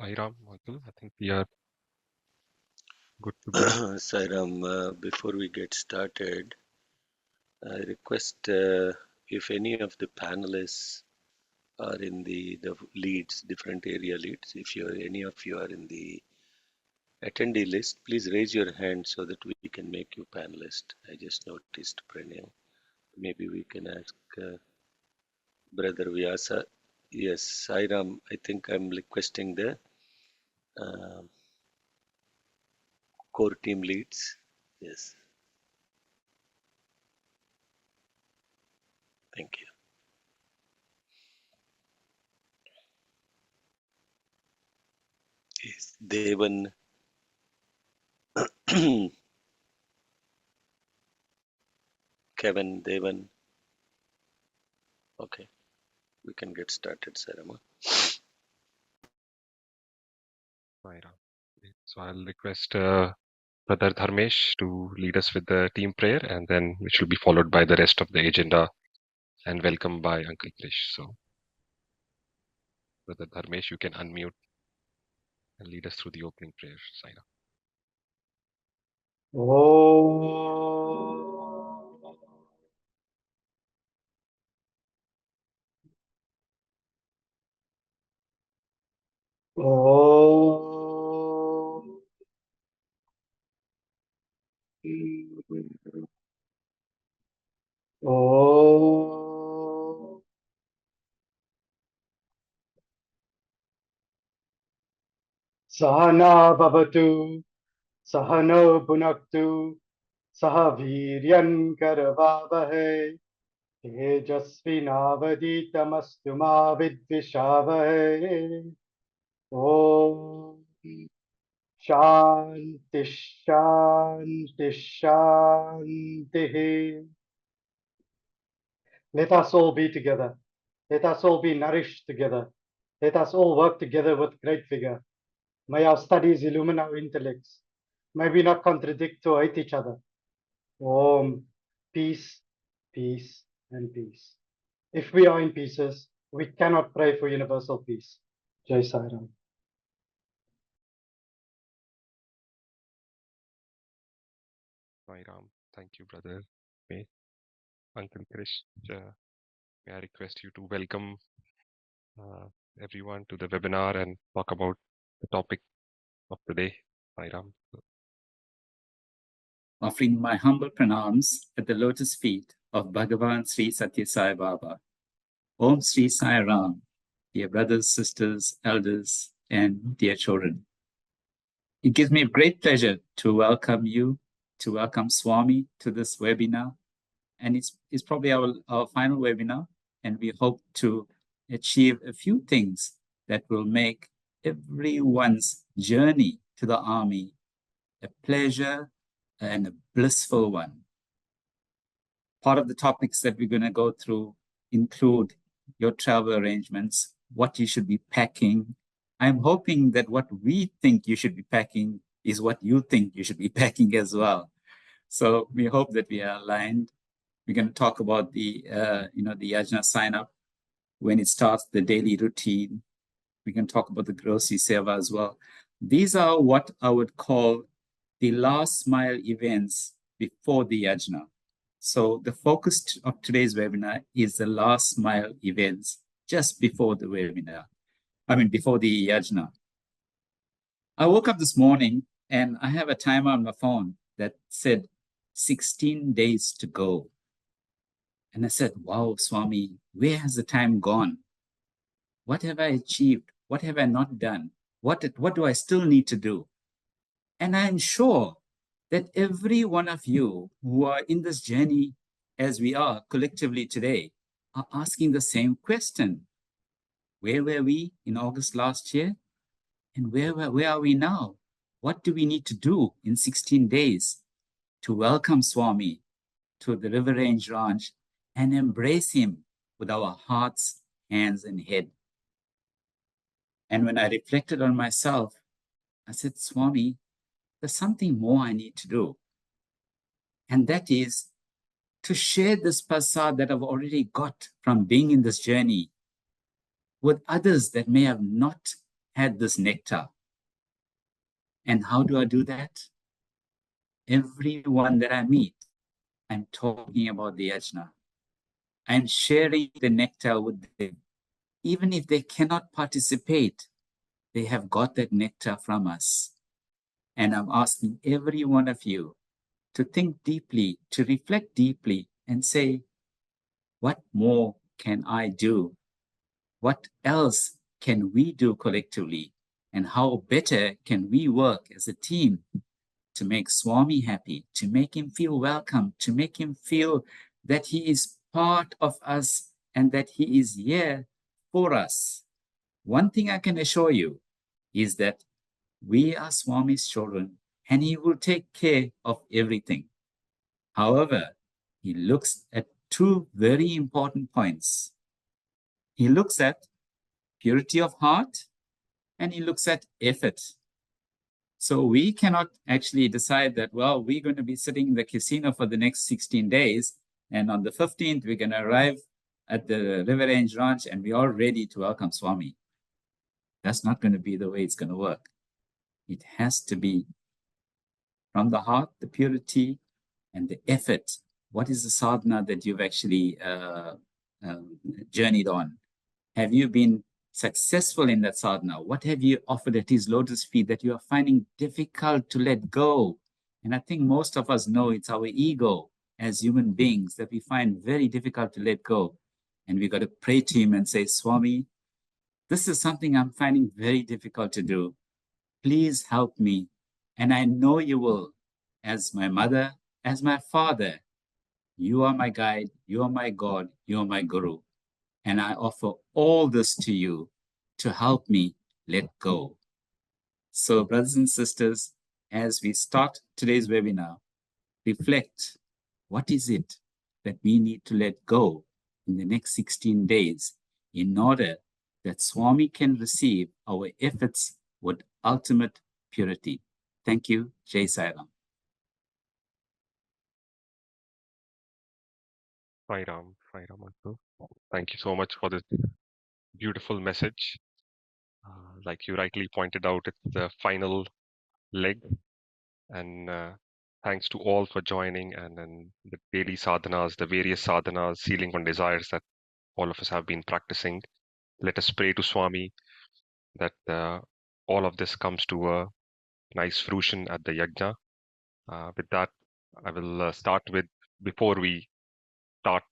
Sairam, Michael, I think we are good to go. Sairam, before we get started, I request if any of the panelists are in the leads, different area leads, if any of you are in the attendee list, please raise your hand so that we can make you panelist. I just noticed Pranay. Maybe we can ask Brother Vyasa. Yes, Sairam, I think I'm requesting the uh, core team leads. Yes, thank you. Yes, Devan. Kevin, Devan. Okay, we can get started, Sarama. Sairam. So I'll request Brother Dharmesh to lead us with the team prayer, and then which will be followed by the rest of the agenda and welcome by Uncle Krish. So, Brother Dharmesh, you can unmute and lead us through the opening prayer. Sairam. Sahana Bhavatu, Sahano Bhunaktu, Sahaviryan Karavavahe, Tejasvinavaditamastu ma vidvishavahe. Om Shanti Shanti Shanti. Let us all be together. Let us all be nourished together. Let us all work together with great vigor. May our studies illumine our intellects. May we not contradict or hate each other. Om, peace, peace, and peace. If we are in pieces, we cannot pray for universal peace. Jai Sairam. Sairam. Thank you, Brother. May Uncle Krish, may I request you to welcome everyone to the webinar and talk about the topic of the day. Sairam. Offering my humble pranams at the lotus feet of Bhagavan Sri Satya Sai Baba. Om Sri Sai Ram, dear brothers, sisters, elders, and dear children. It gives me great pleasure to welcome you, to welcome Swami to this webinar. And it's probably our final webinar, and we hope to achieve a few things that will make everyone's journey to the army a pleasure and a blissful one. Part of the topics that we're going to go through include your travel arrangements, what you should be packing. I'm hoping that what we think you should be packing is what you think you should be packing as well. So we hope that we are aligned. We're going to talk about the yajna sign up, when it starts, the daily routine. We can talk about the grocery seva as well. These are what I would call the last mile events before the yajna. So the focus of today's webinar is the last mile events just before the webinar. Before the yajna. I woke up this morning and I have a timer on my phone that said 16 days to go. And I said, wow, Swami, where has the time gone? What have I achieved? What have I not done? What do I still need to do? And I'm sure that every one of you who are in this journey as we are collectively today are asking the same question. Where were we in August last year? And where are we now? What do we need to do in 16 days to welcome Swami to the River Range Ranch and embrace him with our hearts, hands, and head? And when I reflected on myself, I said, Swami, there's something more I need to do. And that is to share this prasad that I've already got from being in this journey with others that may have not had this nectar. And how do I do that? Everyone that I meet, I'm talking about the yajna. I'm sharing the nectar with them. Even if they cannot participate, they have got that nectar from us. And I'm asking every one of you to think deeply, to reflect deeply and say, what more can I do? What else can we do collectively? And how better can we work as a team to make Swami happy, to make him feel welcome, to make him feel that he is part of us and that he is here for us? One thing I can assure you is that we are Swami's children and he will take care of everything. However, he looks at two very important points. He looks at purity of heart and he looks at effort. So we cannot actually decide that, well, we're going to be sitting in the casino for the next 16 days. And on the 15th, we're going to arrive at the River Range Ranch and we're all ready to welcome Swami. That's not going to be the way it's going to work. It has to be from the heart, the purity and the effort. What is the sadhana that you've actually journeyed on? Have you been successful in that sadhana? What have you offered at his lotus feet that you are finding difficult to let go? And I think most of us know it's our ego as human beings that we find very difficult to let go. And we got to pray to him and say, Swami, this is something I'm finding very difficult to do. Please help me. And I know you will. As my mother, as my father, you are my guide, you are my God, you are my guru. And I offer all this to you to help me let go. So, brothers and sisters, as we start today's webinar, reflect, what is it that we need to let go in the next 16 days in order that Swami can receive our efforts with ultimate purity. Thank you. Jai Sai Ram. Sai Ram, uncle. Thank you so much for this beautiful message. Like you rightly pointed out, it's the final leg, and thanks to all for joining, and then the daily sadhanas, the various sadhanas, sealing on desires that all of us have been practicing. Let us pray to Swami that all of this comes to a nice fruition at the yajna. With that, I will start with, before we start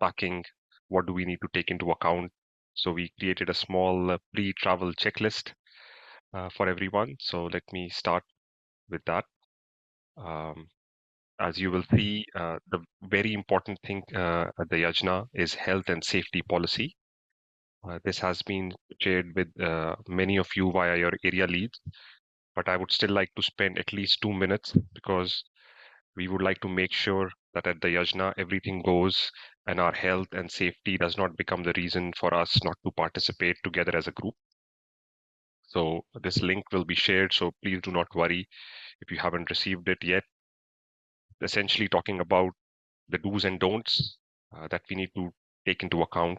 packing, what do we need to take into account? So we created a small pre-travel checklist for everyone. So let me start with that. As you will see, the very important thing at the yajna is health and safety policy. This has been shared with many of you via your area leads, but I would still like to spend at least 2 minutes because we would like to make sure that at the yajna everything goes and our health and safety does not become the reason for us not to participate together as a group. So this link will be shared, so please do not worry if you haven't received it yet. Essentially talking about the do's and don'ts that we need to take into account.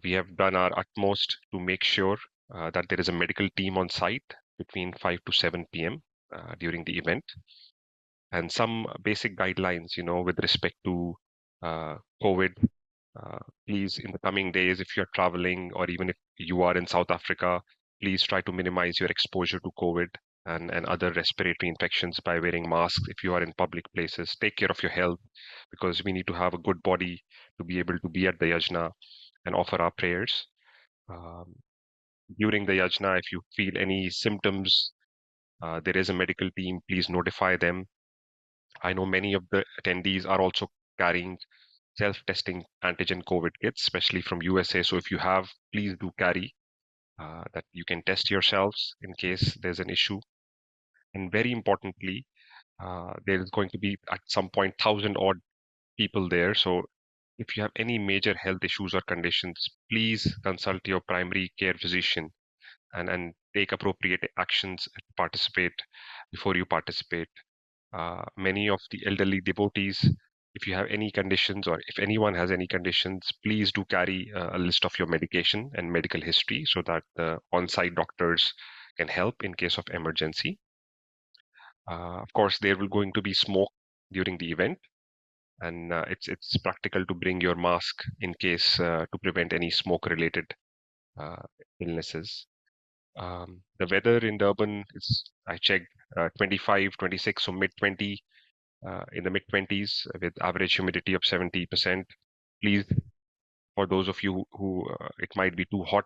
We have done our utmost to make sure that there is a medical team on site between 5 to 7 p.m. During the event, and some basic guidelines, with respect to COVID. Please, in the coming days, if you're traveling or even if you are in South Africa, please try to minimize your exposure to COVID and other respiratory infections by wearing masks if you are in public places. Take care of your health because we need to have a good body to be able to be at the yajna and offer our prayers. During the yajna, if you feel any symptoms, there is a medical team. Please notify them. I know many of the attendees are also carrying self-testing antigen COVID kits, especially from USA. So if you have, please do carry that you can test yourselves in case there's an issue. And very importantly, there is going to be at some point 1,000 odd people there. So if you have any major health issues or conditions, please consult your primary care physician and take appropriate actions and participate before you participate. Many of the elderly devotees, if you have any conditions or if anyone has any conditions, please do carry a list of your medication and medical history so that the on-site doctors can help in case of emergency. Of course, there will going to be smoke during the event, and it's practical to bring your mask in case to prevent any smoke-related uh, illnesses. The weather in Durban is, I checked, 25, 26, so mid-20, in the mid-20s with average humidity of 70%. Please, for those of you who it might be too hot,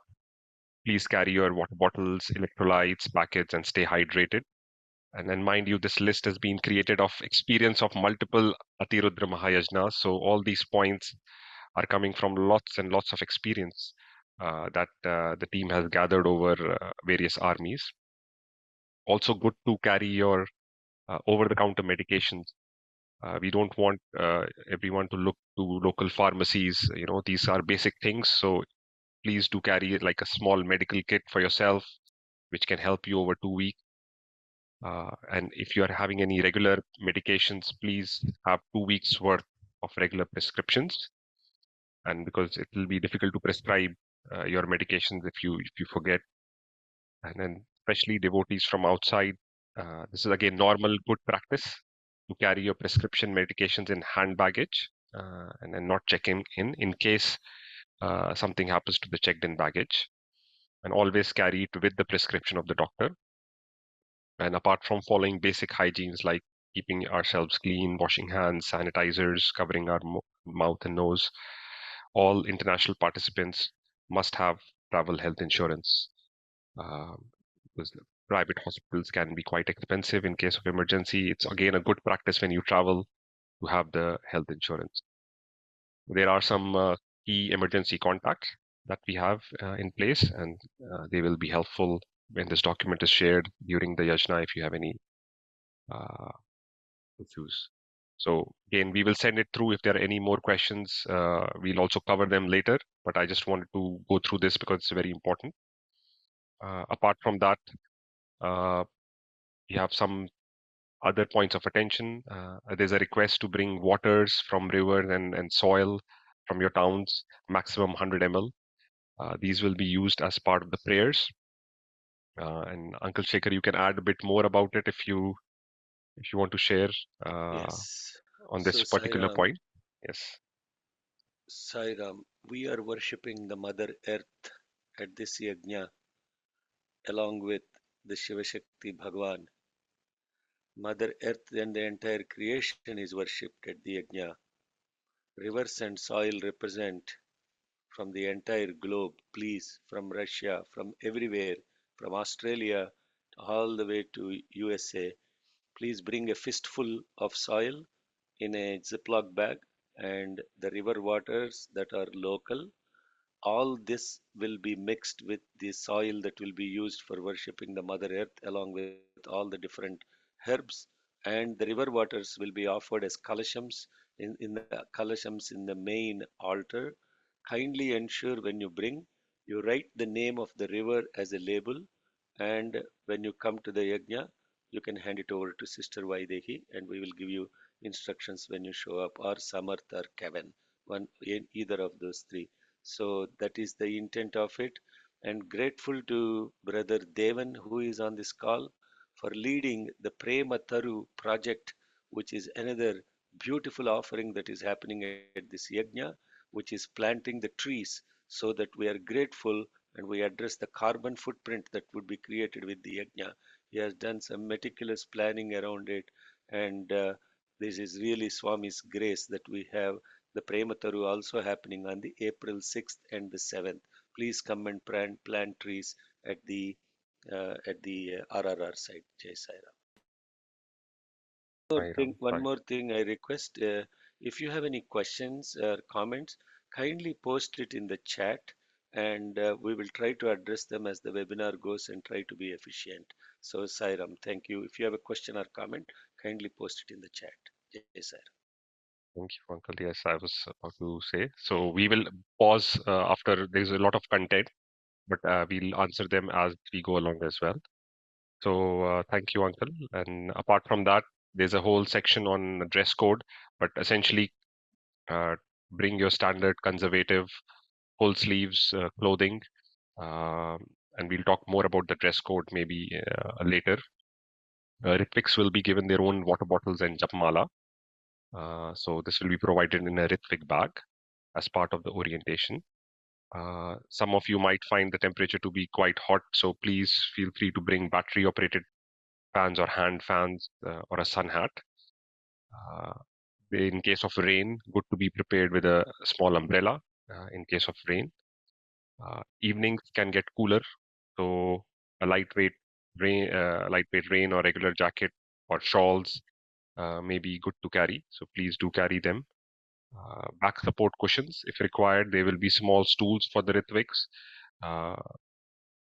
please carry your water bottles, electrolytes, packets, and stay hydrated. And then mind you, this list has been created of experience of multiple Rudra Mahayajnas. So all these points are coming from lots and lots of experience that the team has gathered over various armies. Also good to carry your over-the-counter medications. We don't want everyone to look to local pharmacies. You know, these are basic things. So please do carry like a small medical kit for yourself, which can help you over 2 weeks. And if you are having any regular medications, please have 2 weeks worth of regular prescriptions. And because it will be difficult to prescribe your medications if you forget. And then especially devotees from outside, this is again normal good practice to carry your prescription medications in hand baggage and then not check in case something happens to the checked in baggage, and always carry it with the prescription of the doctor. And apart from following basic hygienes like keeping ourselves clean, washing hands, sanitizers, covering our mouth and nose, all international participants must have travel health insurance. Because private hospitals can be quite expensive in case of emergency. It's again a good practice when you travel to have the health insurance. There are some key emergency contacts that we have in place, and they will be helpful when this document is shared during the yajna if you have any issues. So again, we will send it through. If there are any more questions, we'll also cover them later, but I just wanted to go through this because it's very important. Apart from that, we have some other points of attention. There's a request to bring waters from rivers and soil from your towns, maximum 100 ml. These will be used as part of the prayers. And Uncle Shekhar, you can add a bit more about it if you want to share Yes. on So this particular Sairam, point. Yes. Sairam, we are worshipping the Mother Earth at this yajna along with the Shiva Shakti Bhagwan. Mother Earth and the entire creation is worshipped at the yajna. Rivers and soil represent from the entire globe, please, from Russia, from everywhere, from Australia all the way to USA. Please bring a fistful of soil in a Ziploc bag, and the river waters that are local. All this will be mixed with the soil that will be used for worshipping the Mother Earth, along with all the different herbs. And the river waters will be offered as kalashams in the main altar. Kindly ensure when you bring, you write the name of the river as a label, and when you come to the yajna, you can hand it over to Sister Vaidehi, and we will give you instructions when you show up, or Samarth or Kevin, either of those three. So that is the intent of it. And grateful to Brother Devan, who is on this call, for leading the Prema Taru project, which is another beautiful offering that is happening at this yajna, which is planting the trees, so that we are grateful and we address the carbon footprint that would be created with the yajna. He has done some meticulous planning around it, and this is really Swami's grace that we have the Premataru also happening on the April 6th and the 7th. Please come and plant trees at the RRR site. Jai Sai Ram. Sairam, One more thing I request, if you have any questions or comments, kindly post it in the chat, and we will try to address them as the webinar goes and try to be efficient. So Sairam, thank you. If you have a question or comment, kindly post it in the chat. Jai Sai Ram. Thank you, Uncle. Yes, I was about to say. So we will pause after there's a lot of content, but we'll answer them as we go along as well. So thank you, Uncle. And apart from that, there's a whole section on dress code, but essentially bring your standard conservative full sleeves clothing, and we'll talk more about the dress code maybe later. Ritwiks will be given their own water bottles and japmala. So this will be provided in a Ritwik bag as part of the orientation. Some of you might find the temperature to be quite hot, so please feel free to bring battery operated fans or hand fans or a sun hat. In case of rain, good to be prepared with a small umbrella in case of rain. Evenings can get cooler, so a lightweight rain or regular jacket or shawls may be good to carry. So please do carry them. Back support cushions, if required. There will be small stools for the Ritwiks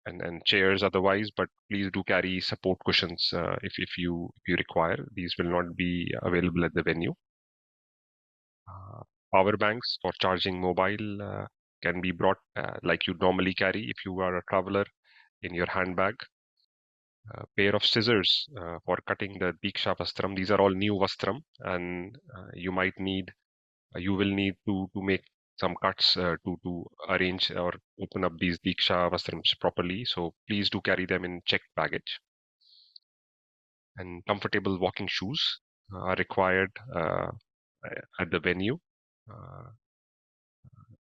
and chairs otherwise, but please do carry support cushions if you require. These will not be available at the venue. Power banks for charging mobile can be brought like you normally carry if you are a traveler in your handbag. Pair of scissors for cutting the Diksha Vastram. These are all new Vastram, and you will need to make some cuts to arrange or open up these Diksha Vastrams properly. So please do carry them in checked baggage. And comfortable walking shoes are required at the venue.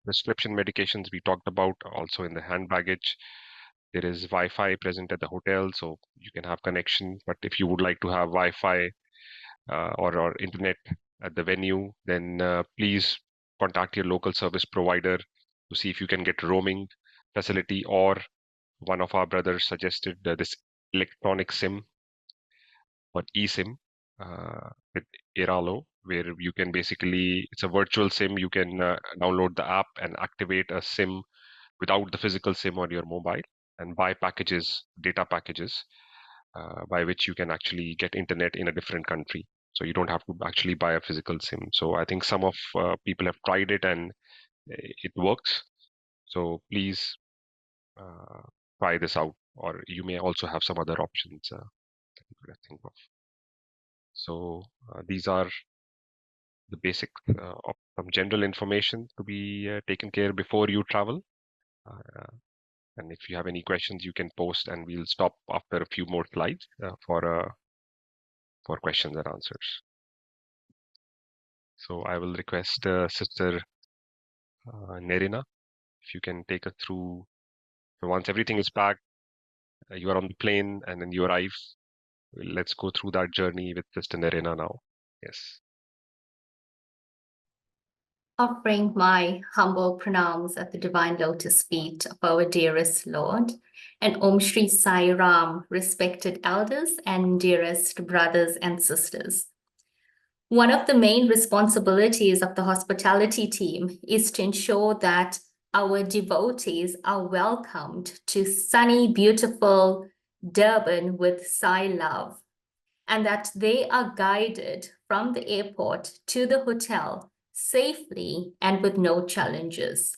Prescription medications we talked about also in the hand baggage. There is Wi-Fi present at the hotel, so you can have connection. But if you would like to have Wi-Fi or internet at the venue, then please contact your local service provider to see if you can get roaming facility, or one of our brothers suggested this electronic SIM or eSIM with Iralo, where you can basically, it's a virtual SIM. You can download the app and activate a SIM without the physical SIM on your mobile, and buy packages, data packages, by which you can actually get internet in a different country. So you don't have to actually buy a physical SIM. So I think some of people have tried it and it works. So please try this out, or you may also have some other options that you could think of. So these are the basic of some general information to be taken care before you travel. And if you have any questions, you can post, and we'll stop after a few more slides for questions and answers. So I will request Sister Nerina, if you can take us through. So once everything is packed, you are on the plane, and then you arrive. Let's go through that journey with Sister Nerina now. Yes. Offering my humble pranams at the divine lotus feet of our dearest Lord, and Om Shri Sai Ram, respected elders and dearest brothers and sisters. One of the main responsibilities of the hospitality team is to ensure that our devotees are welcomed to sunny, beautiful Durban with Sai love, and that they are guided from the airport to the hotel safely and with no challenges.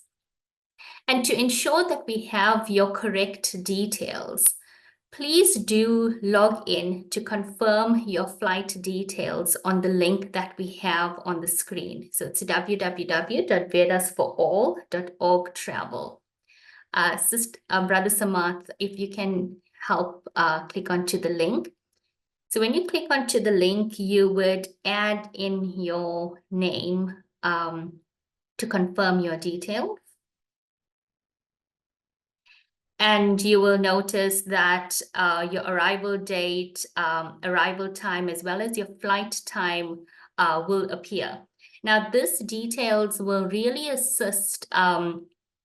And to ensure that we have your correct details, please do log in to confirm your flight details on the link that we have on the screen. So it's www.vedasforall.org travel. Brother Samath, if you can help click onto the link. So when you click onto the link, you would add in your name to confirm your details. And you will notice that your arrival date, arrival time, as well as your flight time will appear. Now, these details will really assist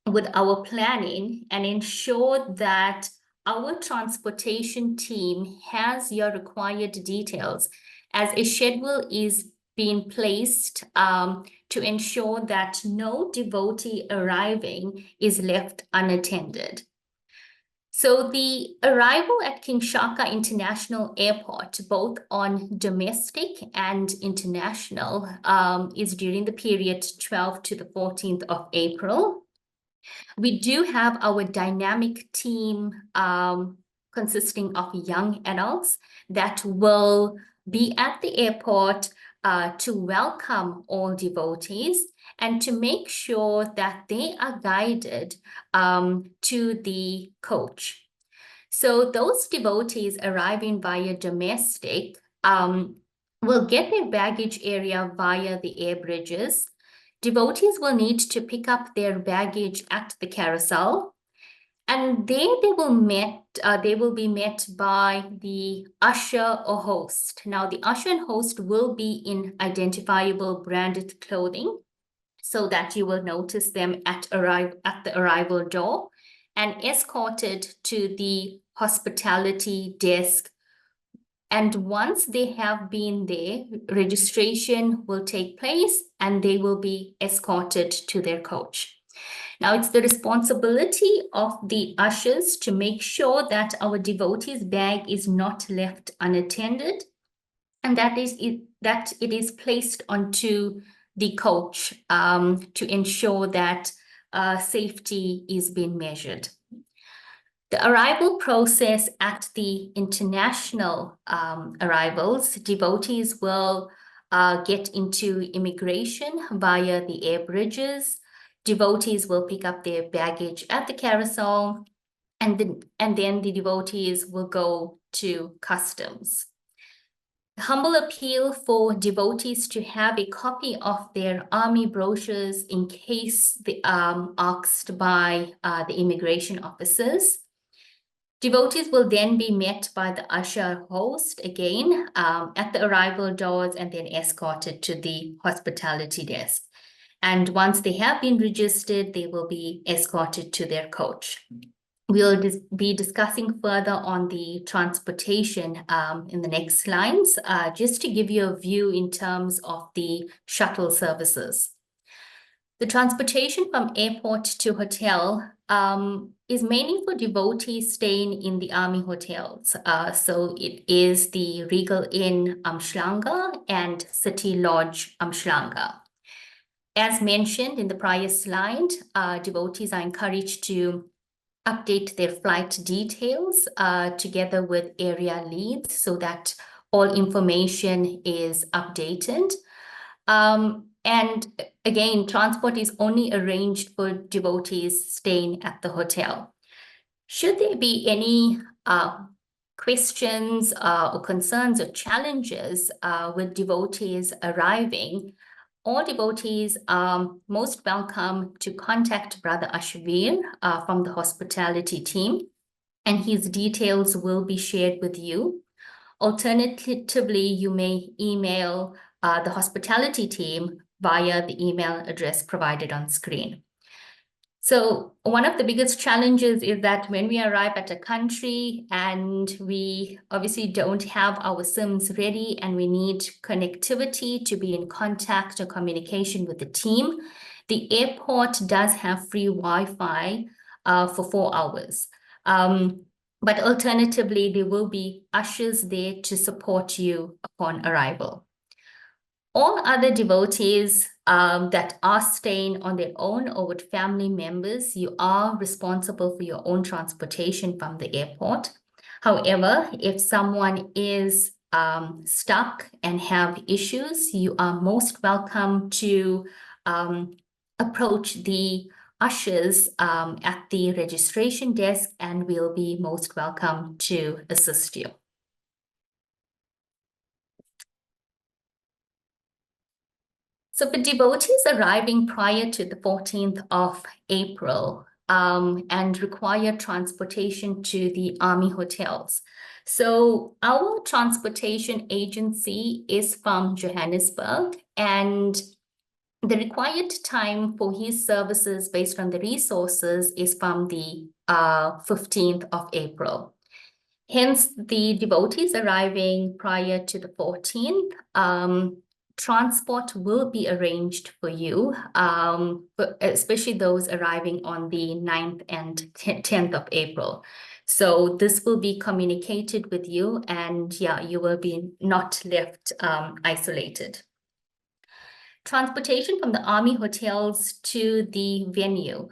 with our planning and ensure that our transportation team has your required details, as a schedule is being placed to ensure that no devotee arriving is left unattended. So the arrival at King Shaka International Airport, both on domestic and international, is during the period 12th to the 14th of April. We do have our dynamic team consisting of young adults that will be at the airport to welcome all devotees and to make sure that they are guided to the coach. So those devotees arriving via domestic will get their baggage area via the air bridges. Devotees will need to pick up their baggage at the carousel, and there they will be met by the usher or host. Now, the usher and host will be in identifiable branded clothing so that you will notice them at the arrival door and escorted to the hospitality desk. And once they have been there, registration will take place and they will be escorted to their coach. Now, it's the responsibility of the ushers to make sure that our devotee's bag is not left unattended, and that it is placed onto the coach to ensure that safety is being measured. The arrival process at the international arrivals, devotees will get into immigration via the air bridges. Devotees will pick up their baggage at the carousel, and then the devotees will go to customs. Humble appeal for devotees to have a copy of their army brochures in case they asked by the immigration officers. Devotees will then be met by the usher host again at the arrival doors and then escorted to the hospitality desk. And once they have been registered, they will be escorted to their coach. We'll be discussing further on the transportation in the next slides, just to give you a view in terms of the shuttle services. The transportation from airport to hotel is mainly for devotees staying in the army hotels. So it is the Regal Inn Amshlanga and City Lodge Amshlanga. As mentioned in the prior slide, devotees are encouraged to update their flight details together with area leads so that all information is updated. And again, transport is only arranged for devotees staying at the hotel. Should there be any questions or concerns or challenges with devotees arriving, all devotees are most welcome to contact Brother Ashvir from the hospitality team, and his details will be shared with you. Alternatively, you may email the hospitality team via the email address provided on screen. So one of the biggest challenges is that when we arrive at a country and we obviously don't have our SIMs ready and we need connectivity to be in contact or communication with the team, the airport does have free Wi-Fi for 4 hours. But alternatively, there will be ushers there to support you upon arrival. All other devotees that are staying on their own or with family members, you are responsible for your own transportation from the airport. However, if someone is stuck and have issues, you are most welcome to approach the ushers at the registration desk, and we'll be most welcome to assist you. So for devotees arriving prior to the 14th of April and require transportation to the army hotels. So our transportation agency is from Johannesburg, and the required time for his services based on the resources is from the 15th of April. Hence, the devotees arriving prior to the 14th, transport will be arranged for you, especially those arriving on the 9th and 10th of April. So this will be communicated with you, and yeah, you will be not left isolated. Transportation from the army hotels to the venue.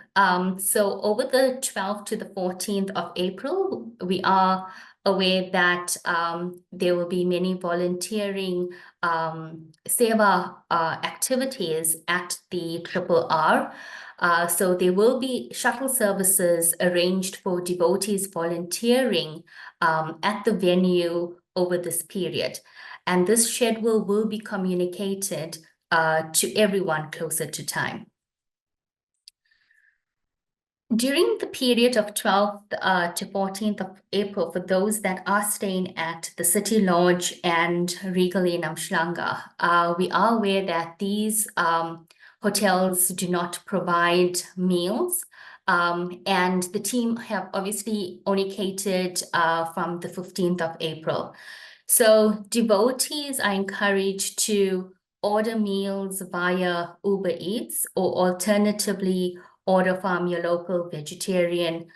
So over the 12th to the 14th of April, we are aware that there will be many volunteering Seva activities at the RRR. So there will be shuttle services arranged for devotees volunteering at the venue over this period. And this schedule will be communicated to everyone closer to time. During the period of 12th to 14th of April, for those that are staying at the City Lodge and Regal in Amshlanga, we are aware that these hotels do not provide meals. And the team have obviously only catered from the 15th of April. So devotees are encouraged to order meals via Uber Eats or alternatively order from your local vegetarian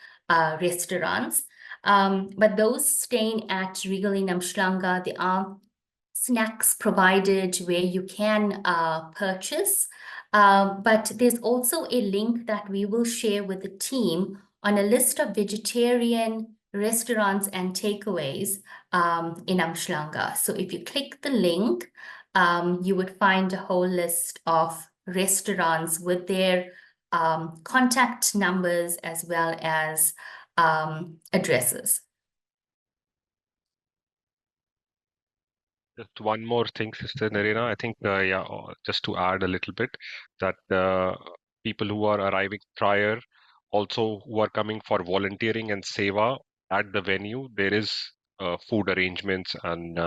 restaurants. But those staying at Regal in Amshlanga, there are snacks provided where you can purchase. But there's also a link that we will share with the team on a list of vegetarian restaurants and takeaways in Amshlanga. So if you click the link, you would find a whole list of restaurants with their contact numbers as well as addresses. Just one more thing, Sister Narina. I think, just to add a little bit, that people who are arriving prior, also who are coming for volunteering and seva at the venue, there is food arrangements. And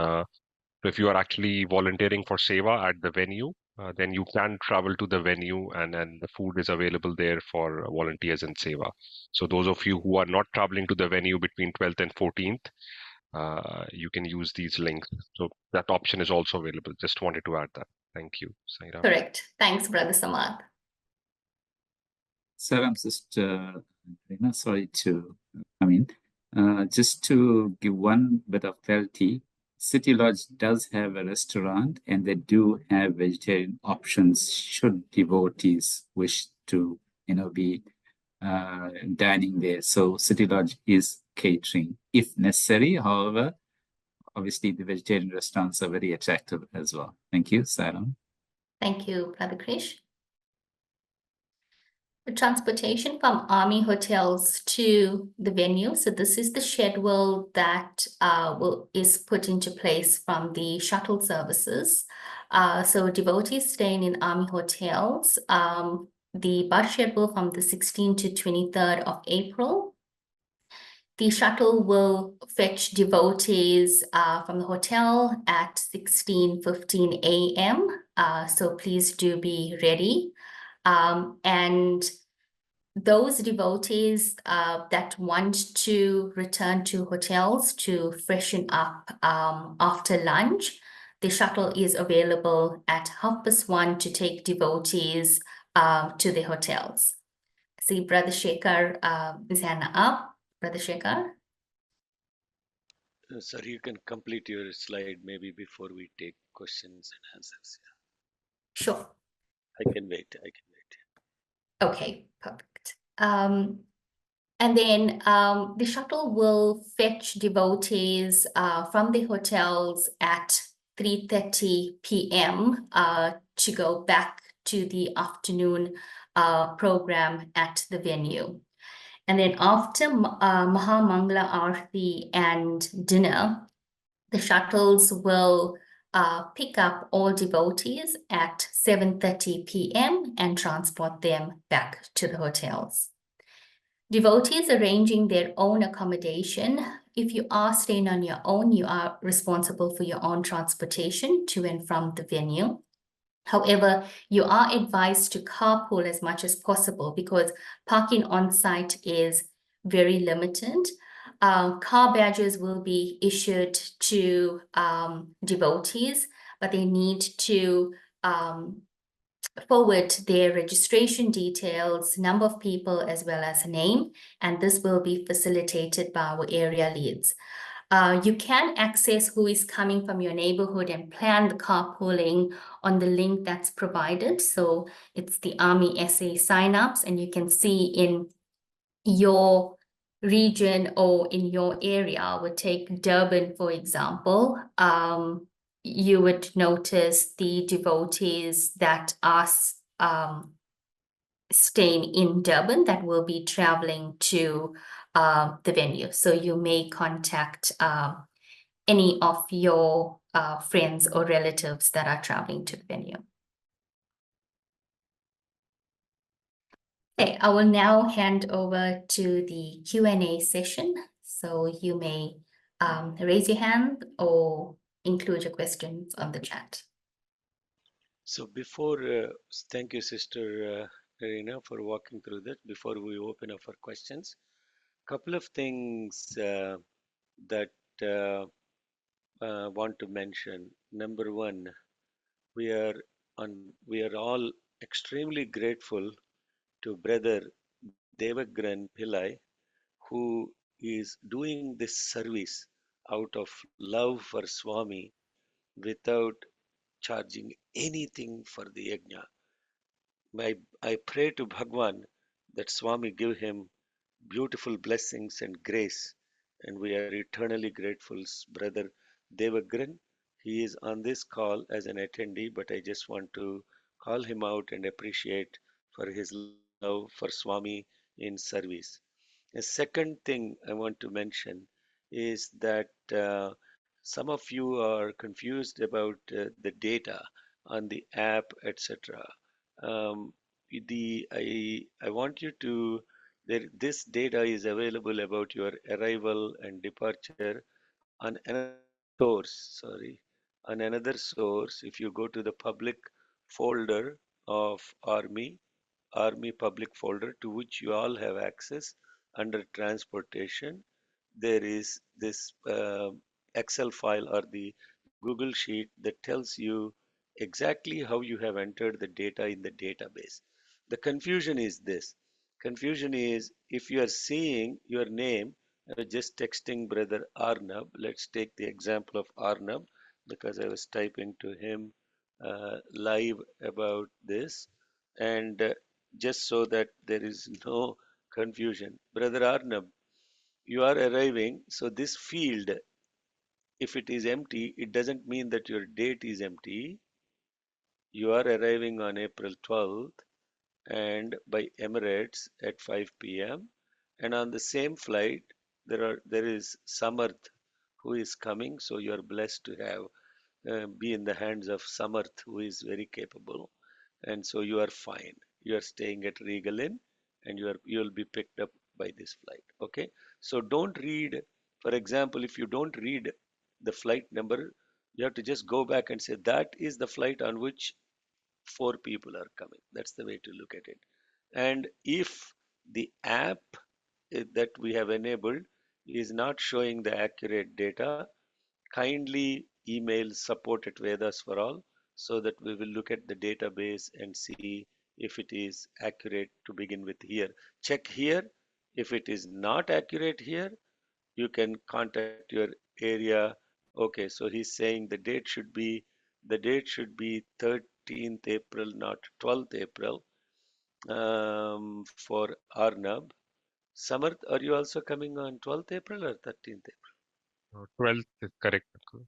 if you are actually volunteering for seva at the venue, then you can travel to the venue and the food is available there for volunteers and seva. So those of you who are not traveling to the venue between 12th and 14th, you can use these links. So that option is also available. Just wanted to add that. Thank you, Saira. Correct. Thanks, Brother Samad. Saram, Sister Rina, sorry to come in. Just to give one bit of clarity, City Lodge does have a restaurant and they do have vegetarian options should devotees wish to, be dining there. So City Lodge is catering if necessary. However, obviously the vegetarian restaurants are very attractive as well. Thank you, Saram. Thank you, Brother Krish. The transportation from Army hotels to the venue. So this is the schedule that is put into place from the shuttle services. So devotees staying in Army hotels, the bus schedule from the 16th to 23rd of April. The shuttle will fetch devotees from the hotel at 16:15 a.m. So please do be ready. And those devotees that want to return to hotels to freshen up after lunch, the shuttle is available at 1:30 to take devotees to the hotels. See, Brother Shekhar is hand up. Brother Shekhar? Sir, you can complete your slide maybe before we take questions and answers. Sure. I can wait. Okay, perfect. And then the shuttle will fetch devotees from the hotels at 3:30 p.m. To go back to the afternoon program at the venue. And then after Maha Mangala Aarti and dinner, the shuttles will pick up all devotees at 7:30 p.m. and transport them back to the hotels. Devotees arranging their own accommodation. If you are staying on your own, you are responsible for your own transportation to and from the venue. However, you are advised to carpool as much as possible because parking on site is very limited. Car badges will be issued to devotees, but they need to forward their registration details, number of people, as well as name, and this will be facilitated by our area leads. You can access who is coming from your neighborhood and plan the carpooling on the link that's provided. So it's the Army SA signups, and you can see in your region or in your area, would take Durban, for example, you would notice the devotees that are staying in Durban that will be traveling to the venue. So you may contact any of your friends or relatives that are traveling to the venue. Okay, I will now hand over to the Q&A session. So you may raise your hand or include your questions on the chat. So before, thank you, Sister Irina, for walking through that. Before we open up for questions, couple of things that want to mention. Number one, we are we are all extremely grateful to Brother Devagran Pillai, who is doing this service out of love for Swami without charging anything for the yajna. I pray to Bhagwan that Swami give him beautiful blessings and grace, and we are eternally grateful. Brother Devagran, he is on this call as an attendee, but I just want to call him out and appreciate for his love for Swami in service. A second thing I want to mention is that some of you are confused about the data on the app, etc. Um, I want you to this data is available about your arrival and departure on another source. Sorry, on another source. If you go to the public folder of Army public folder to which you all have access under transportation, there is this Excel file or the Google sheet that tells you exactly how you have entered the data in the database. The confusion is this. Confusion is if you are seeing your name, I was just texting brother Arnab. Let's take the example of Arnab because I was typing to him live about this. And just so that there is no confusion. Brother Arnab, you are arriving, so this field, if it is empty, it doesn't mean that your date is empty. You are arriving on April 12th and by Emirates at 5 p.m. And on the same flight, there is Samarth who is coming, so you are blessed to have be in the hands of Samarth, who is very capable, and so you are fine. You are staying at Regal Inn, and you will be picked up by this flight. Okay, so don't read. For example, if you don't read the flight number, you have to just go back and say that is the flight on which 4 people are coming. That's the way to look at it. And if the app that we have enabled is not showing the accurate data, kindly email support at Vedas for All so that we will look at the database and see if it is accurate to begin with here. Check here. If it is not accurate here, you can contact your area. Okay, so he's saying the date should be 13th April, not 12th April for Arnab. Samarth, are you also coming on 12th April or 13th April? 12th is correct, Uncle.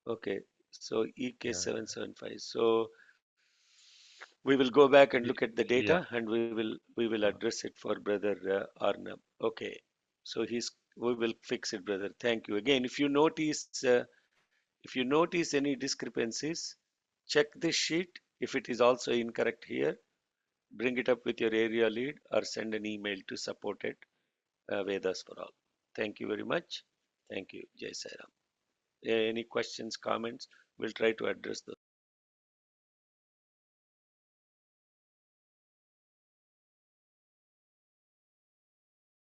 Okay, so Yeah. EK775. So we will go back and look at the Yeah. data and we will address it for brother Arnab. Okay, so we will fix it, brother. Thank you again. If you notice any discrepancies, check this sheet. If it is also incorrect here, bring it up with your area lead or send an email to support at Vedas for All. Thank you very much. Thank you. Jai Sai Ram. Any questions, comments? We'll try to address those.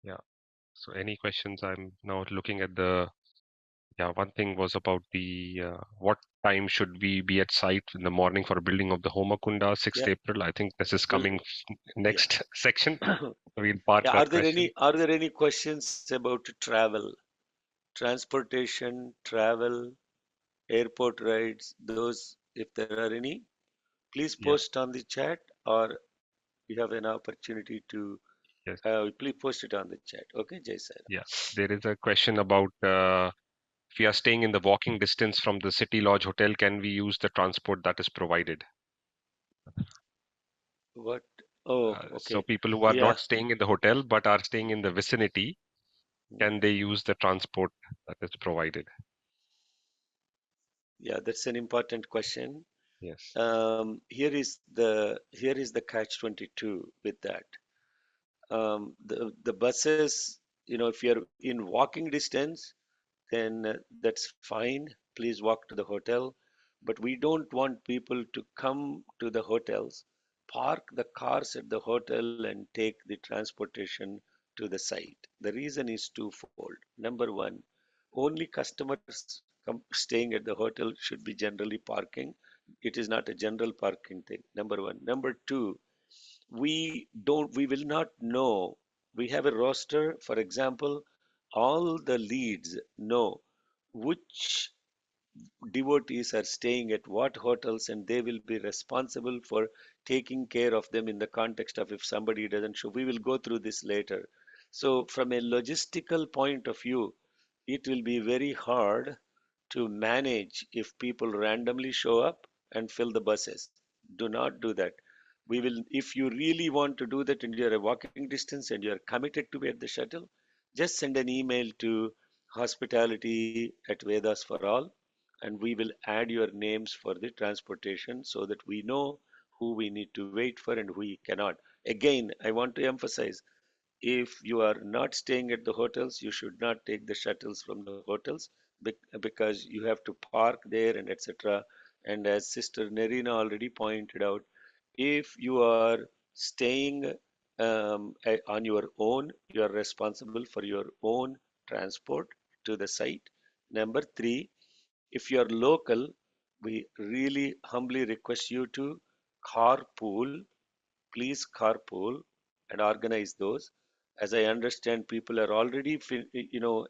Yeah. So any questions? I'm now looking at one thing was about what time should we be at site in the morning for building of the Homakunda, 6th Yeah, April. I think this is we'll, coming yeah. next section. We'll park Yeah, that question. are there any questions about travel, transportation, travel, airport rides? Those, if there are any, please Yeah. post on the chat, or you have an opportunity to Yes. Please post it on the chat. Okay, Jai Sir. Yeah. There is a question about if we are staying in the walking distance from the City Lodge Hotel, can we use the transport that is provided? What? Oh, So okay. people who are Yeah. not staying in the hotel but are staying in the vicinity, can they use the transport that is provided? Yeah, that's an important question. Yes. Here is the catch 22 with that. The buses, if you're in walking distance, then that's fine. Please walk to the hotel. But we don't want people to come to the hotels, park the cars at the hotel, and take the transportation to the site. The reason is twofold. Number one, only customers staying at the hotel should be generally parking. It is not a general parking thing. Number one. Number two, we will not know. We have a roster, for example, all the leads know which devotees are staying at what hotels, and they will be responsible for taking care of them in the context of if somebody doesn't show. We will go through this later. So from a logistical point of view, it will be very hard to manage if people randomly show up and fill the buses. Do not do that. We will, if you really want to do that and you're a walking distance and you're committed to be at the shuttle, just send an email to hospitality at Vedas for all, and we will add your names for the transportation so that we know who we need to wait for and who we cannot. Again, I want to emphasize, if you are not staying at the hotels, you should not take the shuttles from the hotels because you have to park there and etc. And as Sister Nerina already pointed out, if you are staying on your own, you are responsible for your own transport to the site. Number three, if you are local, we really humbly request you to carpool. Please carpool and organize those. As I understand, people are already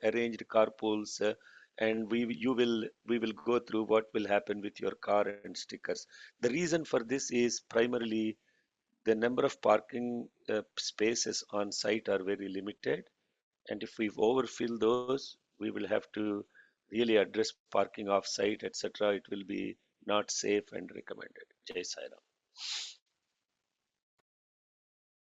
arranged carpools, and we will go through what will happen with your car and stickers. The reason for this is primarily the number of parking spaces on site are very limited, and if we overfill those, we will have to really address parking off site, etc. It will be not safe and recommended. Jai Sai Ram.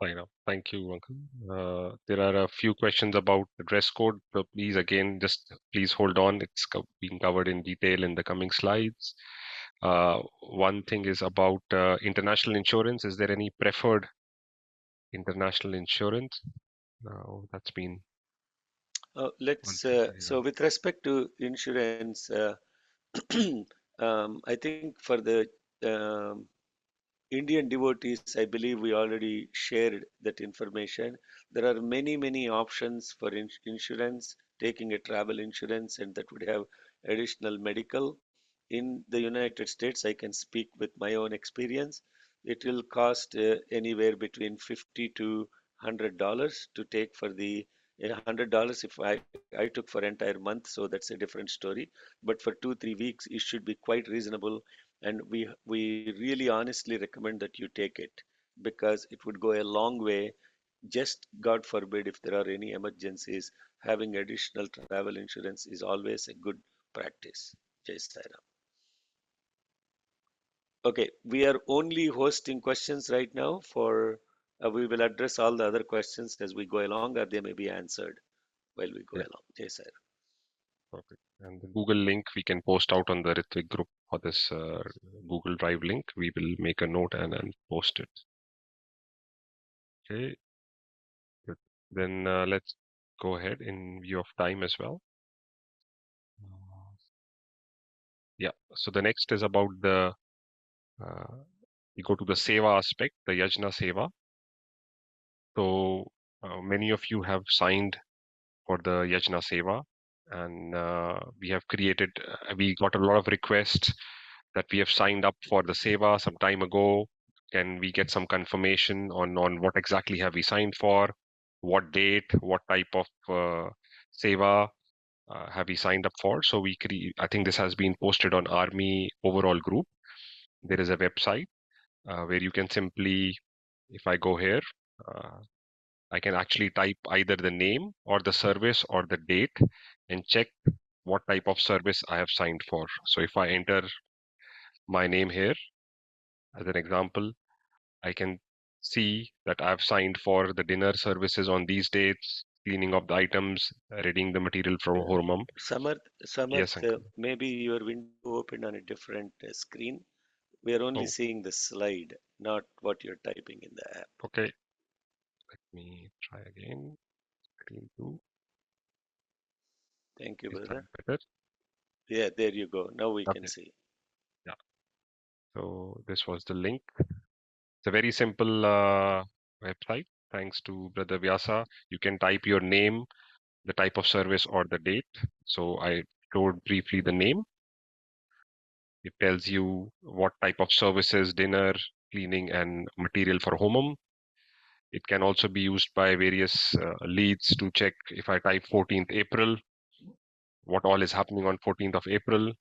Fine. Thank you, Uncle. There are a few questions about the dress code. So please, again, just please hold on. It's being covered in detail in the coming slides. One thing is about international insurance. Is there any preferred international insurance? No, that's been one Let's thing. so with respect to insurance, I think for the um, Indian devotees, I believe we already shared that information. There are many options for insurance, taking a travel insurance, and that would have additional medical. In the United States, I can speak with my own experience. It will cost anywhere between $50 to $100 to take for the $100 if I took for entire month, so that's a different story. But for 2 3 weeks, it should be quite reasonable, and we really honestly recommend that you take it because it would go a long way. Just God forbid if there are any emergencies, having additional travel insurance is always a good practice. Jai Sai Ram. Okay, we are only hosting questions right now. For we will address all the other questions as we go along, or they may be answered while we go Yeah, along. Jai Sai Ram. perfect. And the Google link we can post out on the Ritwik group for this Google Drive link. We will make a note and post it. Okay, good. Then let's go ahead in view of time as well. Yeah, so the next is about the, we go to the Seva aspect, the Yajna Seva. So many of you have signed for the Yajna Seva, and we got a lot of requests that we have signed up for the Seva some time ago. Can we get some confirmation on what exactly have we signed for, what date, what type of Seva have we signed up for? So I think this has been posted on Army overall group. There is a website where you can simply, if I go here, uh, I can actually type either the name or the service or the date and check what type of service I have signed for. So if I enter my name here as an example, I can see that I've signed for the dinner services on these dates, cleaning of the items, reading the material from Hormum. Yes, Samarth, uncle. maybe your window opened on a different screen. We are only Oh, seeing the slide, not what you're typing in the app. okay. Let me try again. Screen 2. Thank you, Is that brother. better? Yeah, there you go. Now we can Okay. see. Yeah. So this was the link. It's a very simple website. Thanks to Brother Vyasa, you can type your name, the type of service, or the date. So I showed briefly the name. It tells you what type of services, dinner, cleaning, and material for Homum. It can also be used by various leads to check if I type 14th April, what all is happening on 14th of April.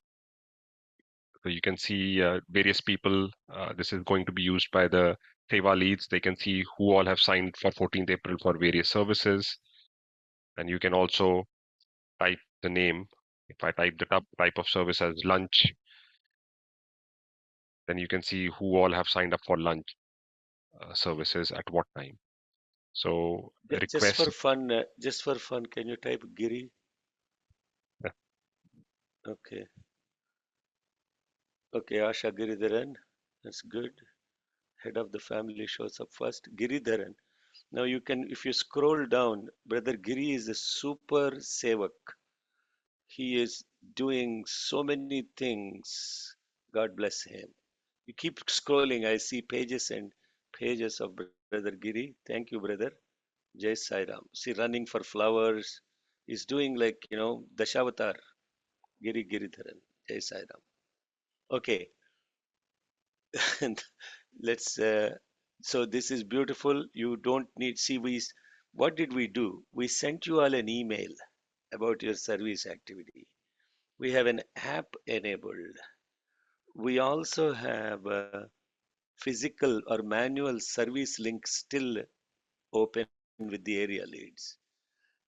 So you can see various people. This is going to be used by the Seva leads. They can see who all have signed for 14th April for various services. And you can also type the name. If I type the type of service as lunch, then you can see who all have signed up for lunch services at what time. So request. Just for fun, can you type Giri? Okay. Okay, Asha Giridharan. That's good. Head of the family shows up first. Giridharan. Now you can, if you scroll down, Brother Giri is a super sevak. He is doing so many things. God bless him. You keep scrolling, I see pages and pages of Brother Giri. Thank you, brother. Jai Sai Ram. See, running for flowers. He's doing like, Dashavatar. Giri Giridharan. Jai Sai Ram. Okay. Let's, so this is beautiful. You don't need, see, what did we do? We sent you all an email about your service activity. We have an app enabled. We also have a physical or manual service link still open with the area leads.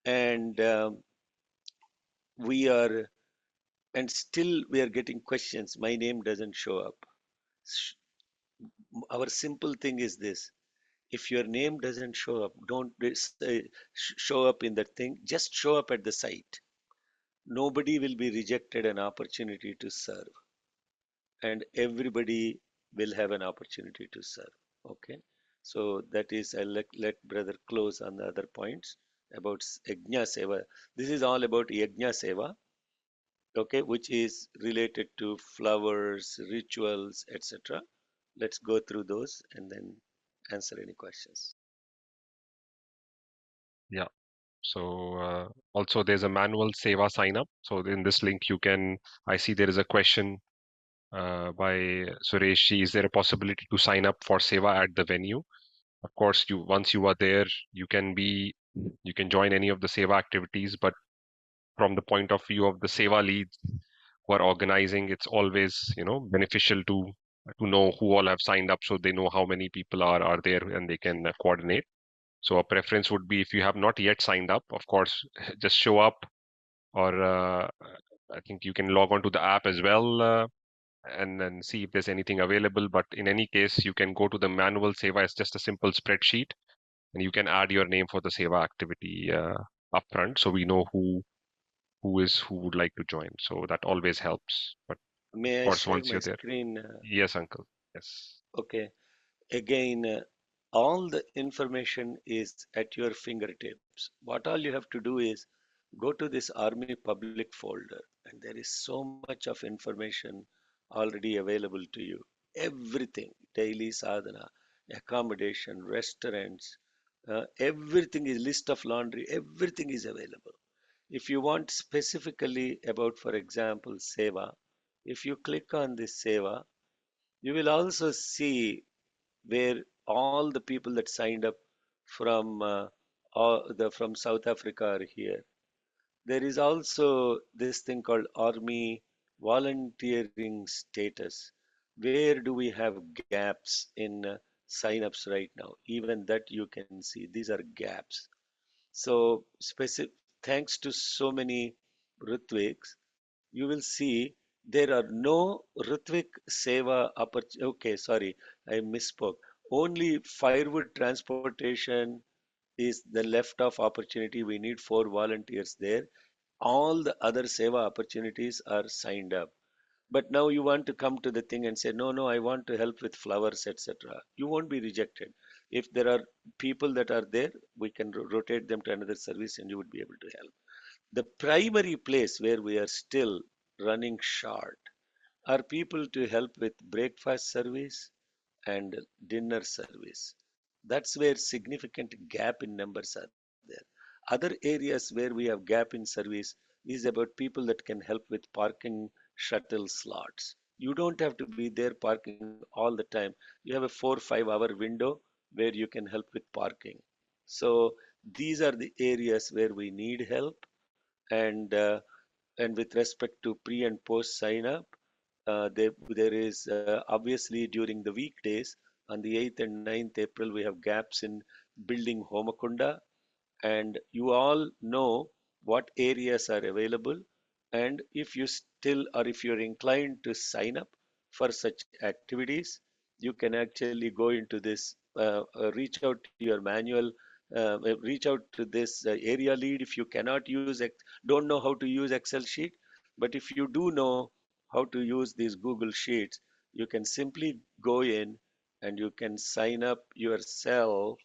And we are, and still we are getting questions. My name doesn't show up. Our simple thing is this: if your name doesn't show up, don't say, show up in that thing, just show up at the site. Nobody will be rejected an opportunity to serve, and everybody will have an opportunity to serve. Okay, so that is, I'll let brother close on the other points about Yajna Seva. This is all about Yajna Seva, okay, which is related to flowers, rituals, etc. Let's go through those and then answer any questions. Yeah. So also there's a manual Seva sign up. So in this link, I see there is a question by Suresh. Is there a possibility to sign up for Seva at the venue? Of course, once you are there, you can join any of the Seva activities, but from the point of view of the Seva leads who are organizing, it's always, beneficial to know who all have signed up so they know how many people are there and they can coordinate. So a preference would be if you have not yet signed up, of course, just show up, or I think you can log on to the app as well and then see if there's anything available. But in any case, you can go to the manual Seva. It's just a simple spreadsheet, and you can add your name for the Seva activity upfront, so we know who would like to join. So that always helps. But of May I course, share once my you're there, screen? yes, uncle, yes, Okay. Again, all the information is at your fingertips. What all you have to do is go to this Army public folder, and there is so much of information already available to you. Everything, daily sadhana, accommodation, restaurants, everything is list of laundry, everything is available. If you want specifically about, for example, Seva, if you click on this Seva, you will also see where all the people that signed up from from South Africa are here. There is also this thing called Army volunteering status. Where do we have gaps in sign-ups right now. Even that you can see. These are gaps. So thanks to so many Ritwiks, you will see there are no Ritwik Seva okay, sorry, I misspoke. Only firewood transportation is the left of opportunity. We need 4 volunteers there. All the other Seva opportunities are signed up. But now you want to come to the thing and say, no, no, I want to help with flowers, etc. You won't be rejected. If there are people that are there, we can rotate them to another service and you would be able to help. The primary place where we are still running short are people to help with breakfast service and dinner service. That's where significant gap in numbers are there. Other areas where we have gap in service is about people that can help with parking shuttle slots. You don't have to be there parking all the time. You have a 4 5 hour window where you can help with parking. So these are the areas where we need help, and with respect to pre and post sign up, there is obviously during the weekdays on the 8th and 9th April we have gaps in building Homakunda, and you all know what areas are available. And if you still, or if you're inclined to sign up for such activities, you can actually go into this, reach out to your manual, reach out to this area lead. If you cannot don't know how to use Excel sheet, but if you do know how to use these Google Sheets, you can simply go in and you can sign up yourself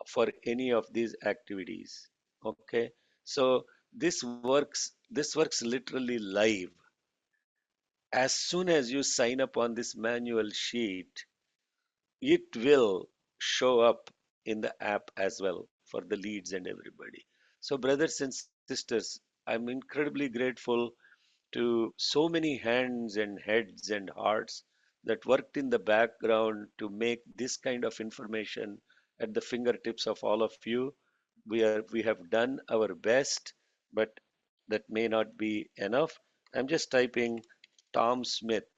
for any of these activities. Okay, so this works literally live. As soon as you sign up on this manual sheet, it will show up in the app as well for the leads and everybody. So brothers and sisters, I'm incredibly grateful to so many hands and heads and hearts that worked in the background to make this kind of information at the fingertips of all of you. We have done our best, but that may not be enough. I'm just typing Tom Smith,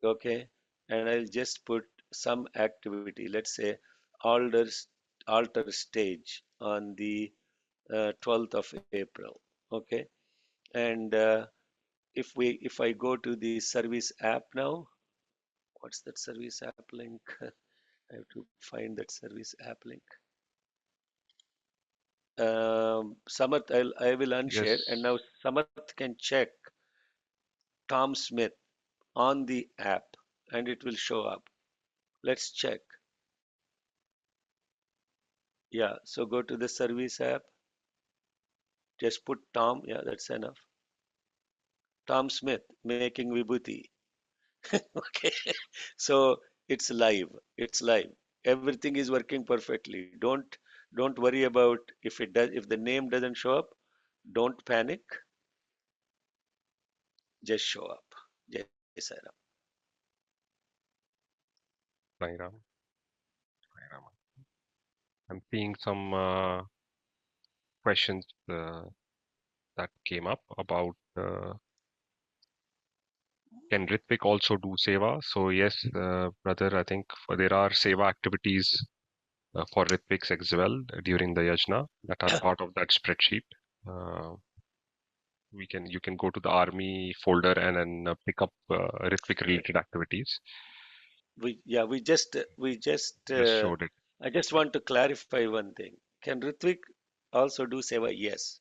okay, and I'll just put some activity. Let's say altar stage on the 12th of April, okay, and if I go to the service app now, what's that service app link? I have to find that service app link. Samath, I will unshare, and now Yes, Samath can check Tom Smith on the app and it will show up. Let's check. Yeah, so go to the service app, just put Tom, yeah, that's enough. Tom Smith making Vibhuti. Okay, so it's live, everything is working perfectly. Don't worry about if the name doesn't show up. Don't panic, just show up. Jai Sai Ram. Sai Ram, Sai Ram. I'm seeing some questions that came up about can Ritwik also do Seva? So yes, brother, I think there are Seva activities for Ritwiks as well during the yajna that are part of that spreadsheet. Uh, you can go to the army folder and then pick up Ritvik related activities. We just Just showed it. I just want to clarify one thing. Can Ritwik also do seva? Yes,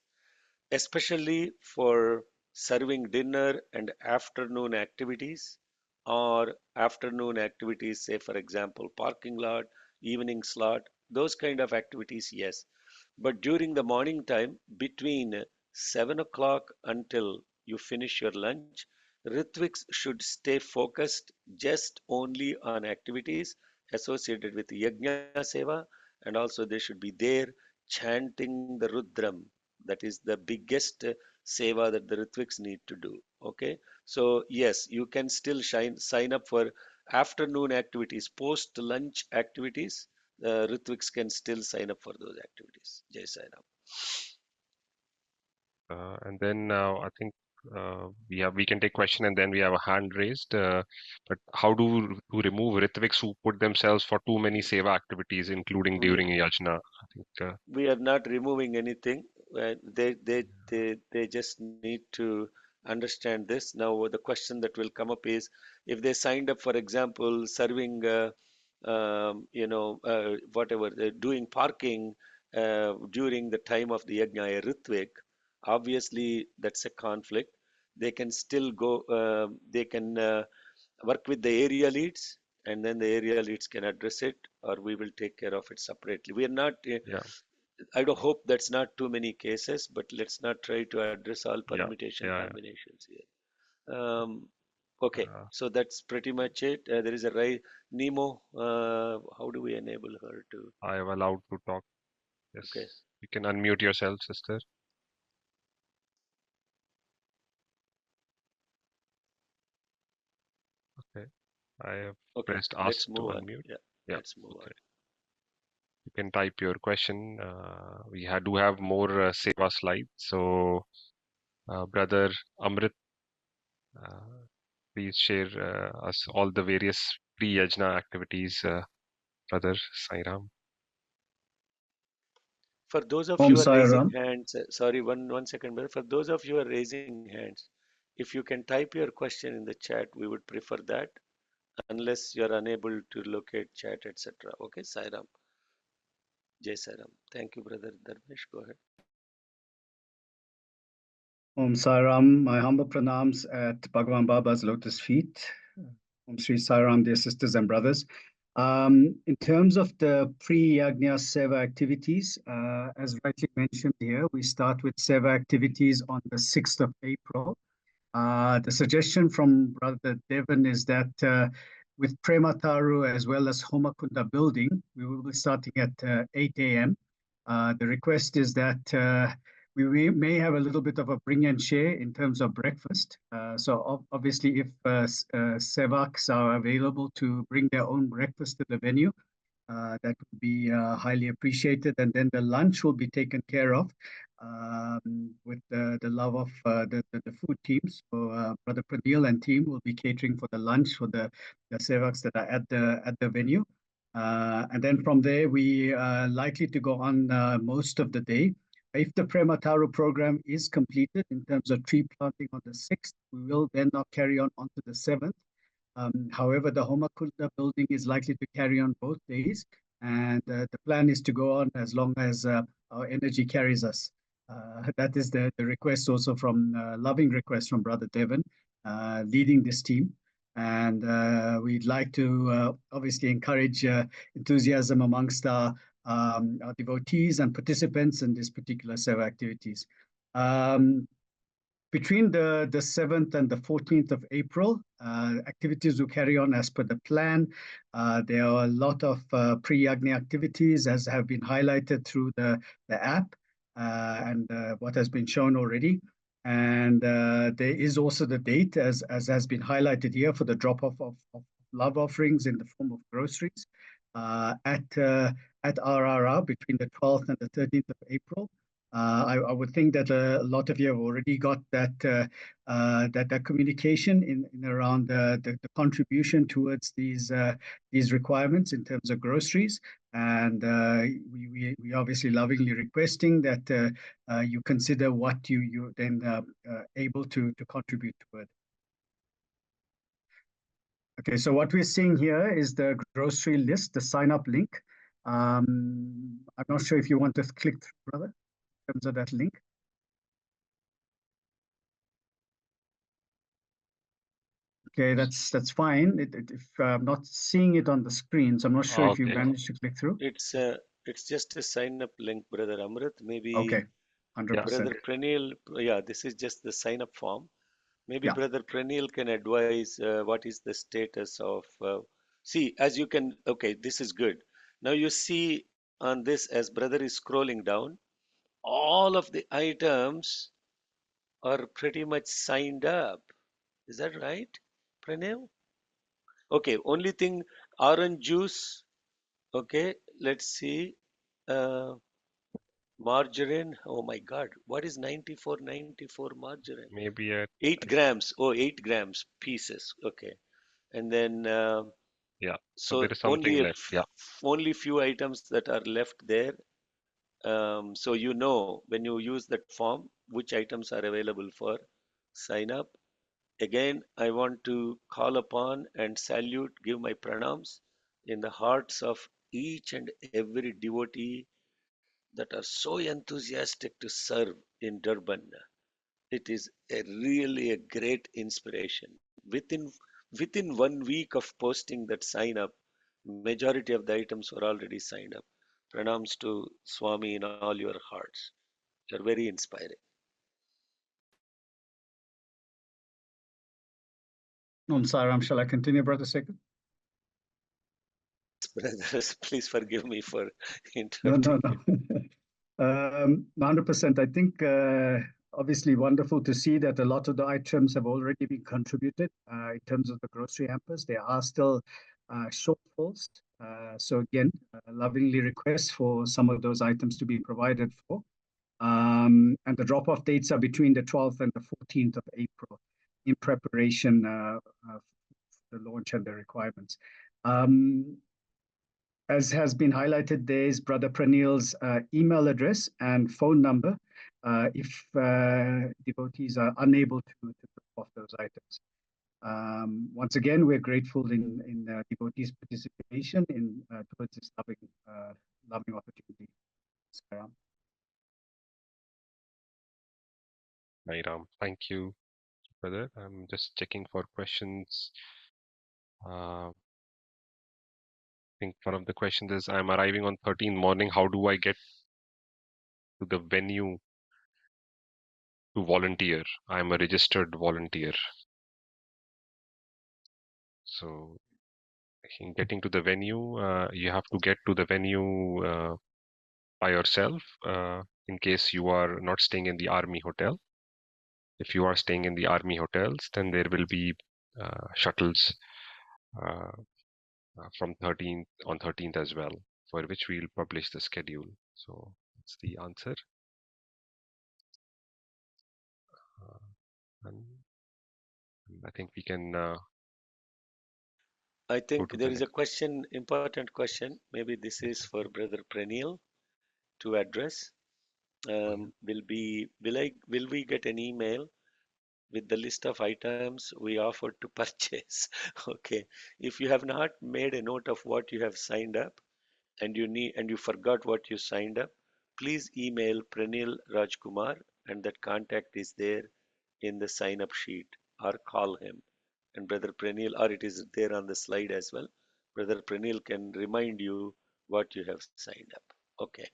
especially for serving dinner and afternoon activities, or afternoon activities, say for example parking lot, evening slot, those kind of activities, yes. But during the morning time, between 7 o'clock until you finish your lunch, Ritwiks should stay focused just only on activities associated with Yajna Seva, and also they should be there chanting the Rudram. That is the biggest Seva that the Ritwiks need to do. Okay, so yes, you can still sign up for afternoon activities, post lunch activities. Ritwiks can still sign up for those activities. Jai Sai Ram. And then I think we can take question and then we have a hand raised. But how to remove Ritwiks who put themselves for too many seva activities, including We during yajna? I think we are not removing anything. They just need to understand this. Now, the question that will come up is if they signed up, for example, serving, whatever, doing parking during the time of the yajna, a Ritwik, obviously that's a conflict. They can still go, they can work with the area leads, and then the area leads can address it, or we will take care of it separately. We are not yeah, I do hope that's not too many cases, but let's not try to address all yeah, permutation yeah, combinations here. Okay, yeah. so that's pretty much it. There is a right Nemo. How do we enable her to? I am allowed to talk. Okay, Yes, you can unmute yourself, sister. Okay, I have okay, pressed let's ask to move on. unmute. Yeah, Yeah, let's move on. okay. You can type your question. Do have more seva slides. So, brother Amrit, uh, please share us all the various pre-yajna activities, brother Sairam. For those of Om you who are Sai raising Ram. hands, sorry, one second, brother. For those of you who are raising hands, if you can type your question in the chat, we would prefer that, unless you are unable to locate chat, etc. Okay, Sairam. Jai Sairam. Thank you, brother Dharmesh. Go ahead. Om Sai Ram, my humble pranams at Bhagavan Baba's lotus feet. Om Sri Sai Ram, dear sisters and brothers. In terms of the pre-yajna seva activities, as rightly mentioned here, we start with seva activities on the 6th of April. The suggestion from Brother Devon is that with Premataru as well as Homakunda building, we will be starting at 8 a.m. The request is that we may have a little bit of a bring and share in terms of breakfast. So obviously, if Sevaks are available to bring their own breakfast to the venue, that would be highly appreciated. And then the lunch will be taken care of with the love of the food teams. So Brother Pradil and team will be catering for the lunch for the Sevaks that are at the venue. And then from there, we are likely to go on most of the day. If the Premataru program is completed in terms of tree planting on the 6th, we will then not carry on onto the 7th. However, the Homakunda building is likely to carry on both days, and the plan is to go on as long as our energy carries us. That is the request also from loving request from Brother Devon, leading this team. And we'd like to obviously encourage enthusiasm amongst our devotees and participants in this particular seva activities. Between the 7th and the 14th of April, activities will carry on as per the plan. There are a lot of pre-yajna activities as have been highlighted through the app and what has been shown already. And there is also the date as has been highlighted here for the drop-off of love offerings in the form of groceries at RRR between the 12th and the 13th of April. I would think that a lot of you have already got that communication in around the contribution towards these requirements in terms of groceries, and we obviously lovingly requesting that you consider what you then able to contribute toward. Okay, so what we're seeing here is the grocery list, the sign-up link. I'm not sure if you want to click through, brother, in terms of that link. Okay, that's fine. If I'm not seeing it on the screen, so I'm not sure if you Okay. managed to click through. It's just a sign up link, brother Amrit. Maybe Okay, Yeah. 100%. brother Pranil. Yeah, this is just the sign up form. Maybe Yeah. brother Pranil can advise what is the status of. See, as you can. Okay, this is good. Now you see on this as brother is scrolling down, all of the items are pretty much signed up. Is that right, Pranil? Okay, only thing, orange juice. Okay, let's see. Margarine, oh my God, what is 94 margarine? Maybe at 8 grams, oh, 8 grams pieces, okay. And then, yeah. So so there is something left. Yeah. only few items that are left there. So you know when you use that form, which items are available for sign up. Again, I want to call upon and salute, give my pranams in the hearts of each and every devotee that are so enthusiastic to serve in Durban. It is really a great inspiration. Within 1 week of posting that sign up, majority of the items were already signed up. Pranams to Swami in all your hearts. You're very inspiring. Saram, shall I continue, Brother Sekar? Brothers, please forgive me for No, interrupting. no. 100%. I think obviously wonderful to see that a lot of the items have already been contributed in terms of the grocery hampers. There are still shortfalls. So again, lovingly request for some of those items to be provided for. And the drop-off dates are between the 12th and the 14th of April in preparation for the launch and the requirements. As has been highlighted, there is Brother Pranil's email address and phone number if devotees are unable to drop off those items. Once again, we're grateful in devotees' participation in towards this loving opportunity. Saram. Nairam, thank you, brother. I'm just checking for questions. I think one of the questions is, I'm arriving on 13th morning. How do I get to the venue to volunteer? I'm a registered volunteer. So in getting to the venue, you have to get to the venue by yourself in case you are not staying in the army hotel. If you are staying in the army hotels, then there will be shuttles from 13th as well, for which we'll publish the schedule. So that's the answer. And I think we can I go think to there the is a next. question, important question. Maybe this is for Brother Pranil to address. Will we get an email with the list of items we offered to purchase? Okay. If you have not made a note of what you have signed up and you forgot what you signed up, please email Pranil Rajkumar, and that contact is there in the sign up sheet, or call him. And Brother Pranil, or it is there on the slide as well. Brother Pranil can remind you what you have signed up. Okay.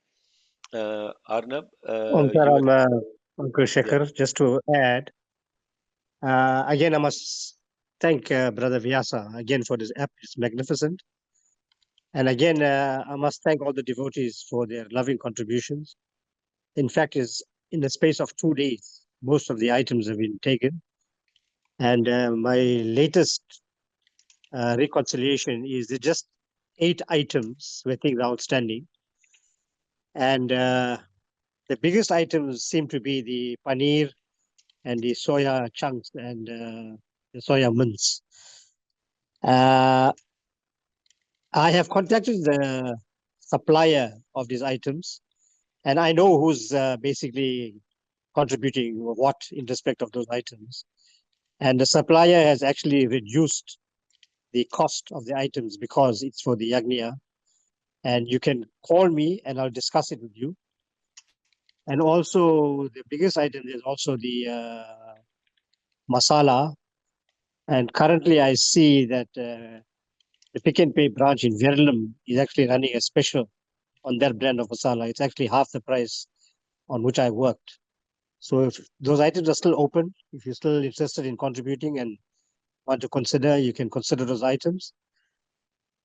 Arnab, you are, Uncle yeah. Shekhar, just to add, again, I must thank Brother Vyasa again for this app. It's magnificent. And again, I must thank all the devotees for their loving contributions. In fact, is in the space of 2 days, most of the items have been taken. And my latest reconciliation is that just 8 items where things are outstanding. And the biggest items seem to be the paneer and the soya chunks and the soya mince. I have contacted the supplier of these items, and I know who's basically contributing what in respect of those items. And the supplier has actually reduced the cost of the items because it's for the yagniya. And you can call me and I'll discuss it with you. And also the biggest item is also the masala. And currently I see that the Pick and Pay branch in Verulam is actually running a special on their brand of masala. It's actually half the price on which I worked. So if those items are still open, if you're still interested in contributing and want to consider, you can consider those items.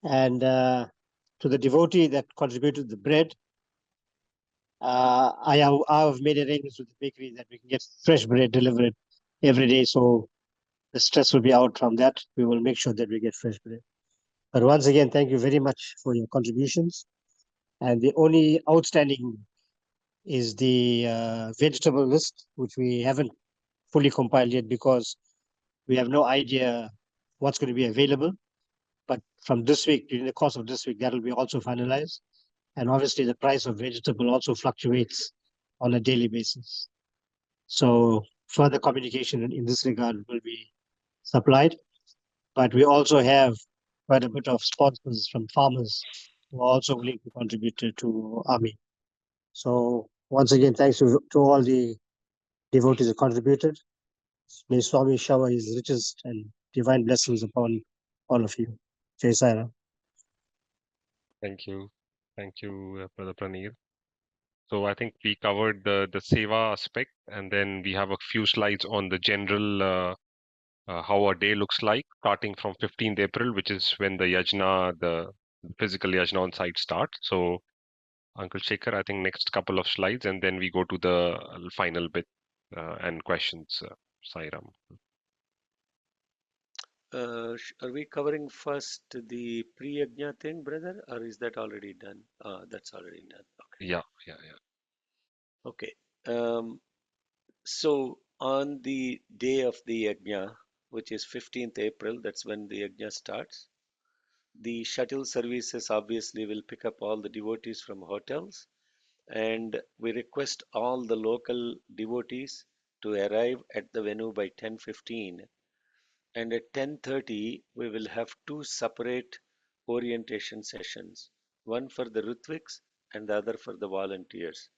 And to the devotee that contributed the bread, I have made arrangements with the bakery that we can get fresh bread delivered every day. So the stress will be out from that. We will make sure that we get fresh bread. But once again, thank you very much for your contributions. And the only outstanding is the vegetable list, which we haven't fully compiled yet because we have no idea what's going to be available. But from this week, during the course of this week, that will be also finalized. And obviously, the price of vegetable also fluctuates on a daily basis. So further communication in this regard will be supplied. But we also have quite a bit of sponsors from farmers who are also willing to contribute to Army. So once again, thanks to all the devotees who contributed. May Swami shower his richest and divine blessings upon all of you. Jai Sai Ram. Thank you. Thank you, Brother Praneer. So I think we covered the Seva aspect, and then we have a few slides on the general how a day looks like, starting from 15th April, which is when the yajna, the physical yajna on site starts. So Uncle Shekhar, I think next couple of slides, and then we go to the final bit and questions. Sairam. Are we covering first the pre-yajna thing, brother, or is that already done? That's already done. Yeah. Okay. So on the day of the yajna, which is 15th April, that's when the yajna starts. The shuttle services obviously will pick up all the devotees from hotels, and we request all the local devotees to arrive at the venue by 10:15. And at 10:30, we will have two separate orientation sessions, one for the Ritwiks and the other for the volunteers.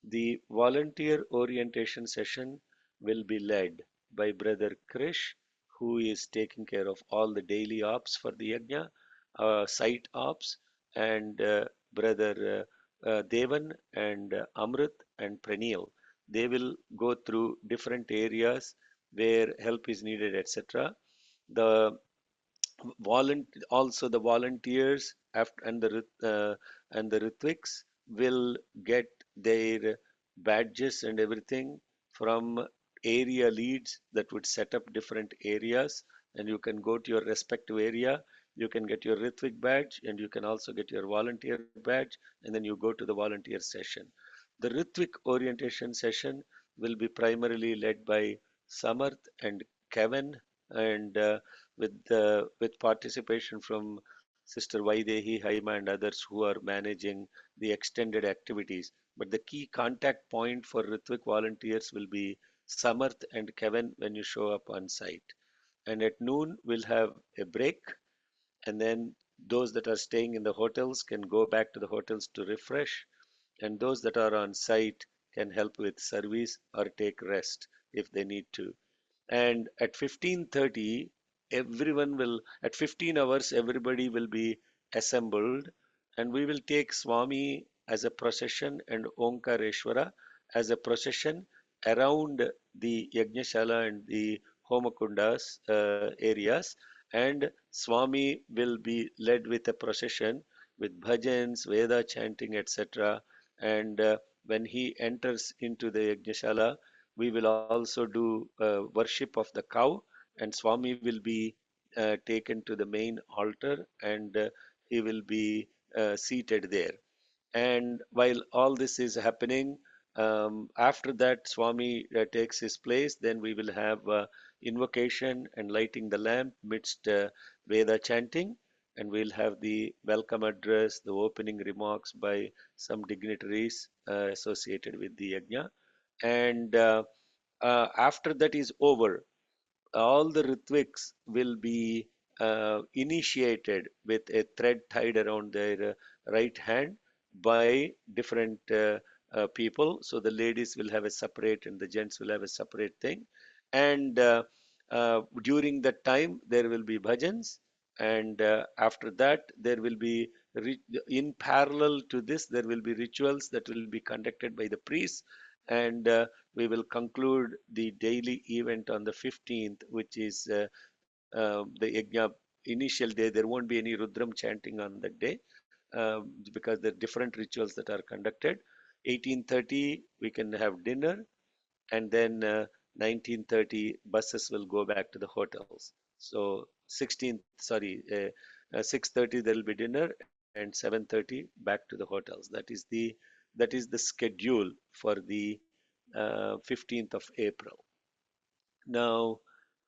The volunteer orientation session will be led by Brother Krish, who is taking care of all the daily ops for the yajna, site ops, and Brother Devan and Amrit and Pranil. They will go through different areas where help is needed, etc. The also the volunteers after and the Ritwiks will get their badges and everything from area leads that would set up different areas, and you can go to your respective area. You can get your Ritwik badge, and you can also get your volunteer badge, and then you go to the volunteer session. The Ritwik orientation session will be primarily led by Samarth and Kevin, and with participation from Sister Vaidehi, Haima, and others who are managing the extended activities. But the key contact point for Ritwik volunteers will be Samarth and Kevin when you show up on site. And at noon, we'll have a break, and then those that are staying in the hotels can go back to the hotels to refresh, and those that are on site can help with service or take rest if they need to. And at 15:30, everyone will at 15 hours everybody will be assembled, and we will take Swami as a procession and Omkareshwara as a procession around the Yajnashala and the Homakundas areas, and Swami will be led with a procession with bhajans, Veda chanting, etc. And when he enters into the Yajnashala, we will also do worship of the cow, and Swami will be taken to the main altar, and he will be seated there. And while all this is happening, after that Swami takes his place, then we will have invocation and lighting the lamp midst Veda chanting, and we'll have the welcome address, the opening remarks by some dignitaries associated with the yajna. And after that is over, all the Ritwiks will be initiated with a thread tied around their right hand by different people. So the ladies will have a separate and the gents will have a separate thing. And during that time, there will be bhajans. And after that, there will be, in parallel to this, there will be rituals that will be conducted by the priests. And we will conclude the daily event on the 15th, which is the yajna initial day. There won't be any Rudram chanting on that day because there are different rituals that are conducted. 18:30, we can have dinner, and then 19:30, buses will go back to the hotels. So 16th, sorry, 6:30 there will be dinner, and 7:30 back to the hotels. That is the That is the schedule for the 15th of April. Now,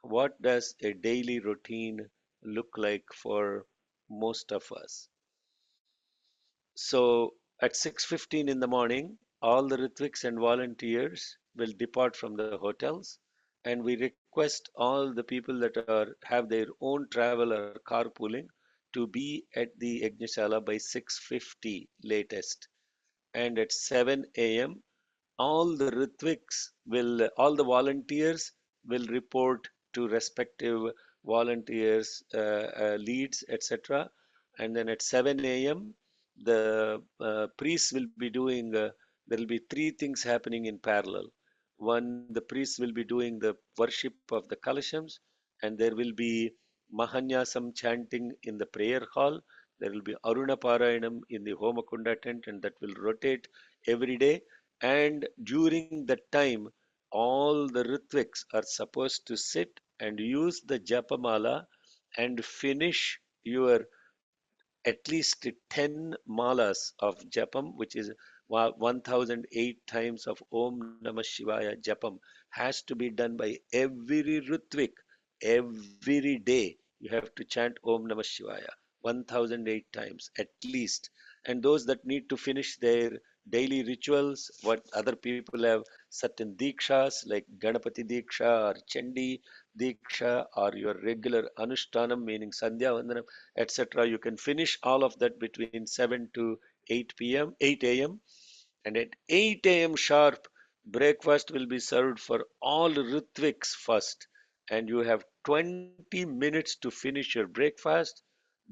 what does a daily routine look like for most of us? So at 6:15 in the morning, all the Ritwiks and volunteers will depart from the hotels, and we request all the people that have their own travel or carpooling to be at the Yajnashala by 6:50 latest. And at 7 a.m., all the volunteers will report to respective volunteers, leads, etc. And then at 7 a.m., the priests will be doing, there will be three things happening in parallel. One, the priests will be doing the worship of the Kalashams, and there will be Mahanyasam chanting in the prayer hall. There will be Aruna Parayanam in the Homakunda tent, and that will rotate every day. And during that time, all the Ritwiks are supposed to sit and use the Japamala and finish your at least 10 malas of Japam, which is 1008 times of Om Namah Shivaya Japam, has to be done by every Ritvik. Every day you have to chant Om Namah Shivaya 1008 times at least. And those that need to finish their daily rituals, what other people have certain dikshas like Ganapati Diksha or Chandi Diksha or your regular Anushtanam, meaning Sandhya Vandanam, etc. You can finish all of that between 7 to 8 a.m. And at 8 a.m. sharp, breakfast will be served for all Ritviks first. And you have 20 minutes to finish your breakfast,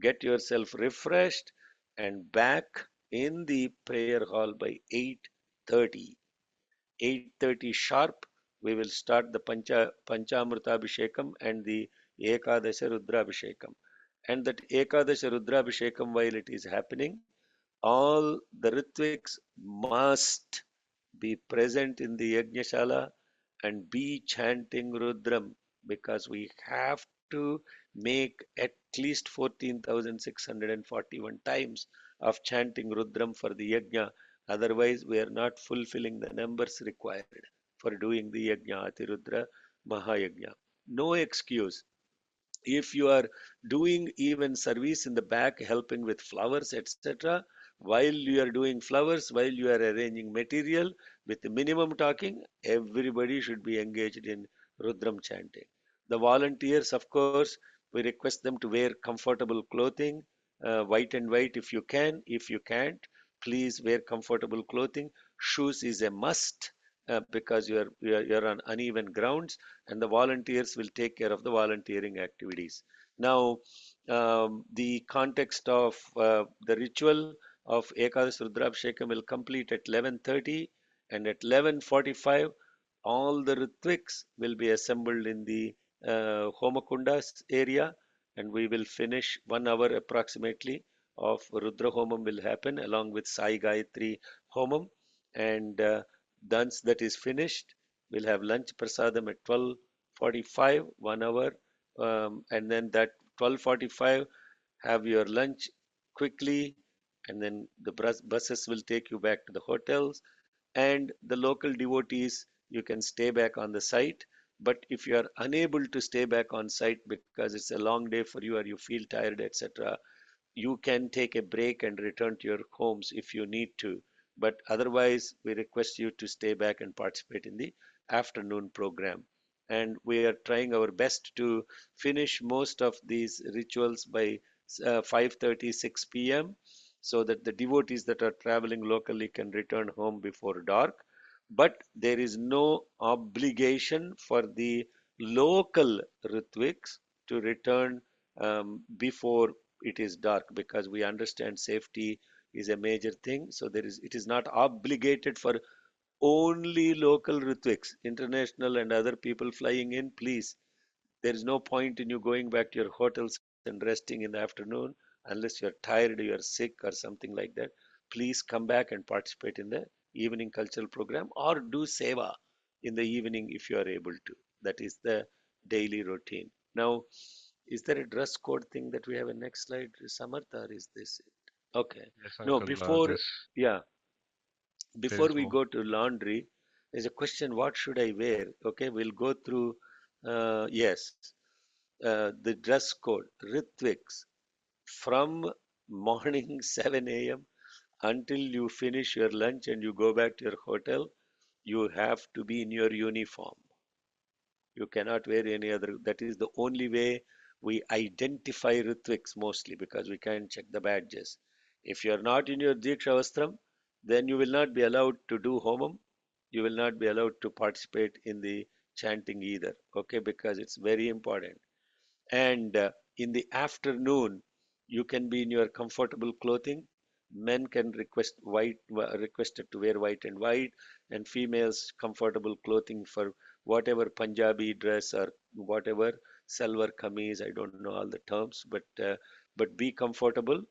get yourself refreshed, and back in the prayer hall by 8:30. 8:30 sharp, we will start the Panchamrita Abhishekam and the Ekadasha Rudra Abhishekam. And that Ekadasha Rudra Abhishekam, while it is happening, all the Ritviks must be present in the Yajnashala and be chanting Rudram, because we have to make at least 14,641 times of chanting Rudram for the Yajna. Otherwise, we are not fulfilling the numbers required for doing the Yajna, Atirudra, Mahayajna. No excuse. If you are doing even service in the back, helping with flowers, etc., while you are doing flowers, while you are arranging material, with the minimum talking, everybody should be engaged in Rudram chanting. The volunteers, of course, we request them to wear comfortable clothing, white and white if you can. If you can't, please wear comfortable clothing. Shoes is a must, because you're on uneven grounds, and the volunteers will take care of the volunteering activities. Now, the context of the ritual of Ekadash Rudrabhishekam will complete at 11:30, and at 11:45, all the Ritwiks will be assembled in the Homakundas area, and we will finish 1 hour approximately of Rudra Homam will happen along with Sai Gayatri Homam, and once that is finished, we'll have lunch prasadam at 12:45, 1 hour, and then that 12:45, have your lunch quickly, and then the buses will take you back to the hotels, and the local devotees, you can stay back on the site. But if you are unable to stay back on site because it's a long day for you or you feel tired, etc., you can take a break and return to your homes if you need to. But otherwise, we request you to stay back and participate in the afternoon program. And we are trying our best to finish most of these rituals by 5:30, 6 p.m., so that the devotees that are traveling locally can return home before dark. But there is no obligation for the local Ritviks to return before it is dark, because we understand safety is a major thing. So it is not obligated for only local Ritwiks. International and other people flying in, please, there is no point in you going back to your hotels and resting in the afternoon unless you're tired, you're sick or something like that. Please come back and participate in the evening cultural program, or do seva in the evening if you are able to. That is the daily routine. Now, is there a dress code thing that we have a next slide, Samartha, or is this it? Okay. Yes, No, uncle. before, This yeah, before we more. go to laundry, there's a question, what should I wear? Okay, we'll go through, yes, the dress code, Ritwiks, from morning 7 a.m. until you finish your lunch and you go back to your hotel, you have to be in your uniform. You cannot wear any other. That is the only way we identify Ritwiks mostly, because we can't check the badges. If you are not in your Diksha Vastram, then you will not be allowed to do Homam. You will not be allowed to participate in the chanting either. Okay, because it's very important. And in the afternoon, you can be in your comfortable clothing. Men can requested to wear white and white, and females comfortable clothing for whatever Punjabi dress or whatever salwar kameez. I don't know all the terms, but be comfortable,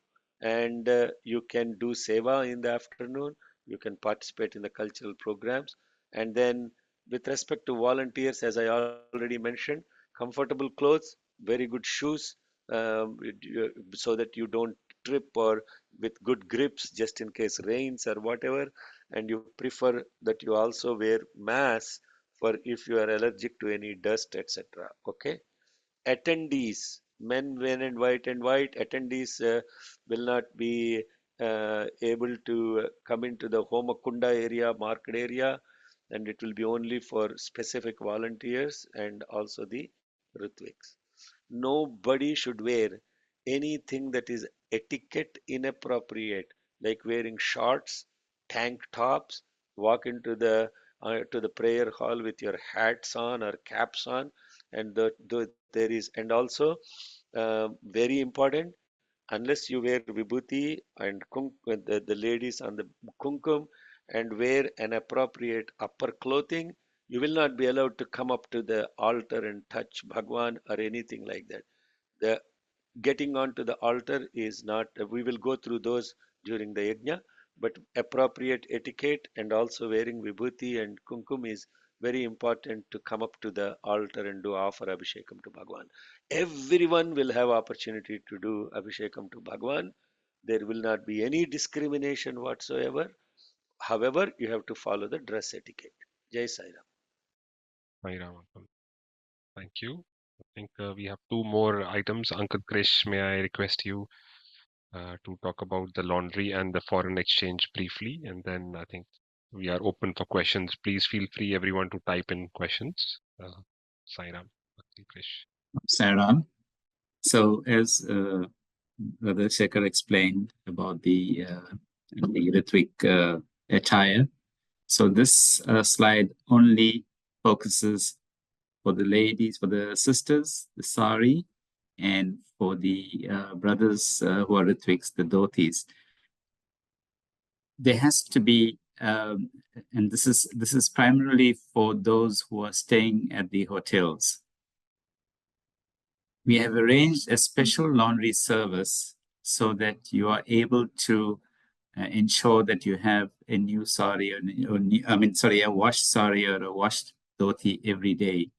and you can do seva in the afternoon. You can participate in the cultural programs, and then with respect to volunteers, as I already mentioned, comfortable clothes, very good shoes, so that you don't trip, or with good grips just in case rains or whatever. And you prefer that you also wear mask for if you are allergic to any dust, etc. Okay. Attendees, men, and white attendees will not be able to come into the Homakunda area, market area, and it will be only for specific volunteers and also the Ritwiks. Nobody should wear anything that is etiquette inappropriate, like wearing shorts, tank tops, walk into the to the prayer hall with your hats on or caps on, and there is, and also very important, unless you wear vibhuti and the ladies on the kumkum and wear an appropriate upper clothing, you will not be allowed to come up to the altar and touch Bhagwan or anything like that. The getting onto the altar is not, we will go through those during the yajna, but appropriate etiquette and also wearing vibhuti and kumkum is very important to come up to the altar and do offer abhishekam to Bhagwan. Everyone will have opportunity to do abhishekam to Bhagwan. There will not be any discrimination whatsoever. However, you have to follow the dress etiquette. Jai Sai Ram. Sai Ram, Uncle. Thank you. I think we have two more items. Uncle Krish, may I request you to talk about the laundry and the foreign exchange briefly, and then I think we are open for questions. Please feel free, everyone, to type in questions. Sai Ram, Uncle Krish. Saram. So as Brother Shekhar explained about the Ritwik attire, so this slide only focuses for the ladies, for the sisters, the sari, and for the brothers who are Ritwiks, the dhotis. There has to be, and this is primarily for those who are staying at the hotels. We have arranged a special laundry service so that you are able to ensure that you have a new sari, a washed sari or a washed dhoti every day.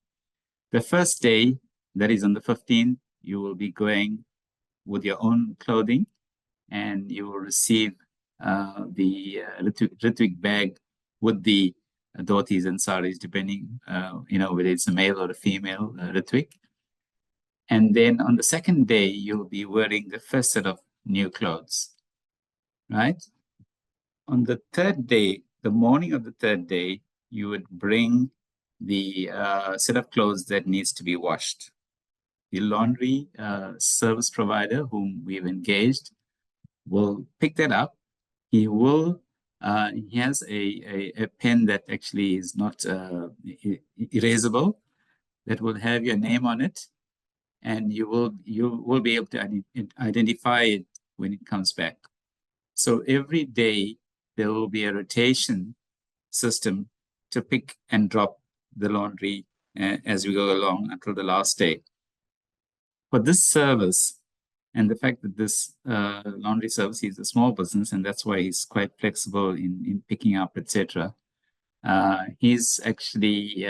The first day, that is on the 15th, you will be going with your own clothing, and you will receive the Ritwik bag with the dhotis and saris, depending, whether it's a male or a female Ritwik. And then on the second day, you'll be wearing the first set of new clothes, right? On the third day, the morning of the third day, you would bring the set of clothes that needs to be washed. The laundry service provider whom we've engaged will pick that up. He will, he has a pen that actually is not erasable, that will have your name on it, and you will be able to identify it when it comes back. So every day there will be a rotation system to pick and drop the laundry as we go along until the last day. For this service, and the fact that this laundry service is a small business, and that's why he's quite flexible in picking up, etc. His actually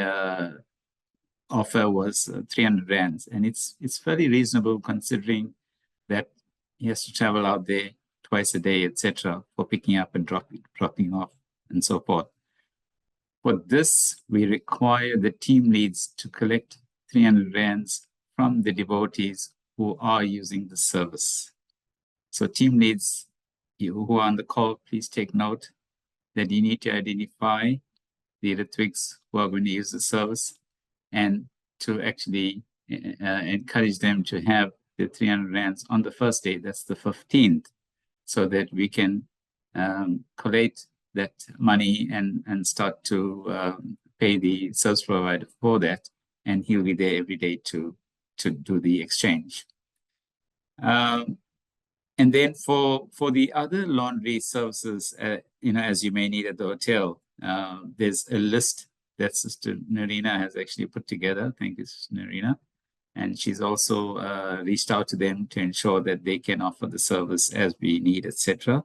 offer was 300 rands, and it's fairly reasonable considering that he has to travel out there twice a day, etc., for picking up and dropping off and so forth. For this, we require the team leads to collect 300 rands from the devotees who are using the service. So team leads, you who are on the call, please take note that you need to identify the Ritwiks who are going to use the service and to actually encourage them to have the 300 rands on the first day, that's the 15th, so that we can collate that money and start to pay the service provider for that, and he'll be there every day to do the exchange. And then for the other laundry services, as you may need at the hotel, there's a list that Sister Narina has actually put together. Thank you, Sister Narina. And she's also reached out to them to ensure that they can offer the service as we need, etc.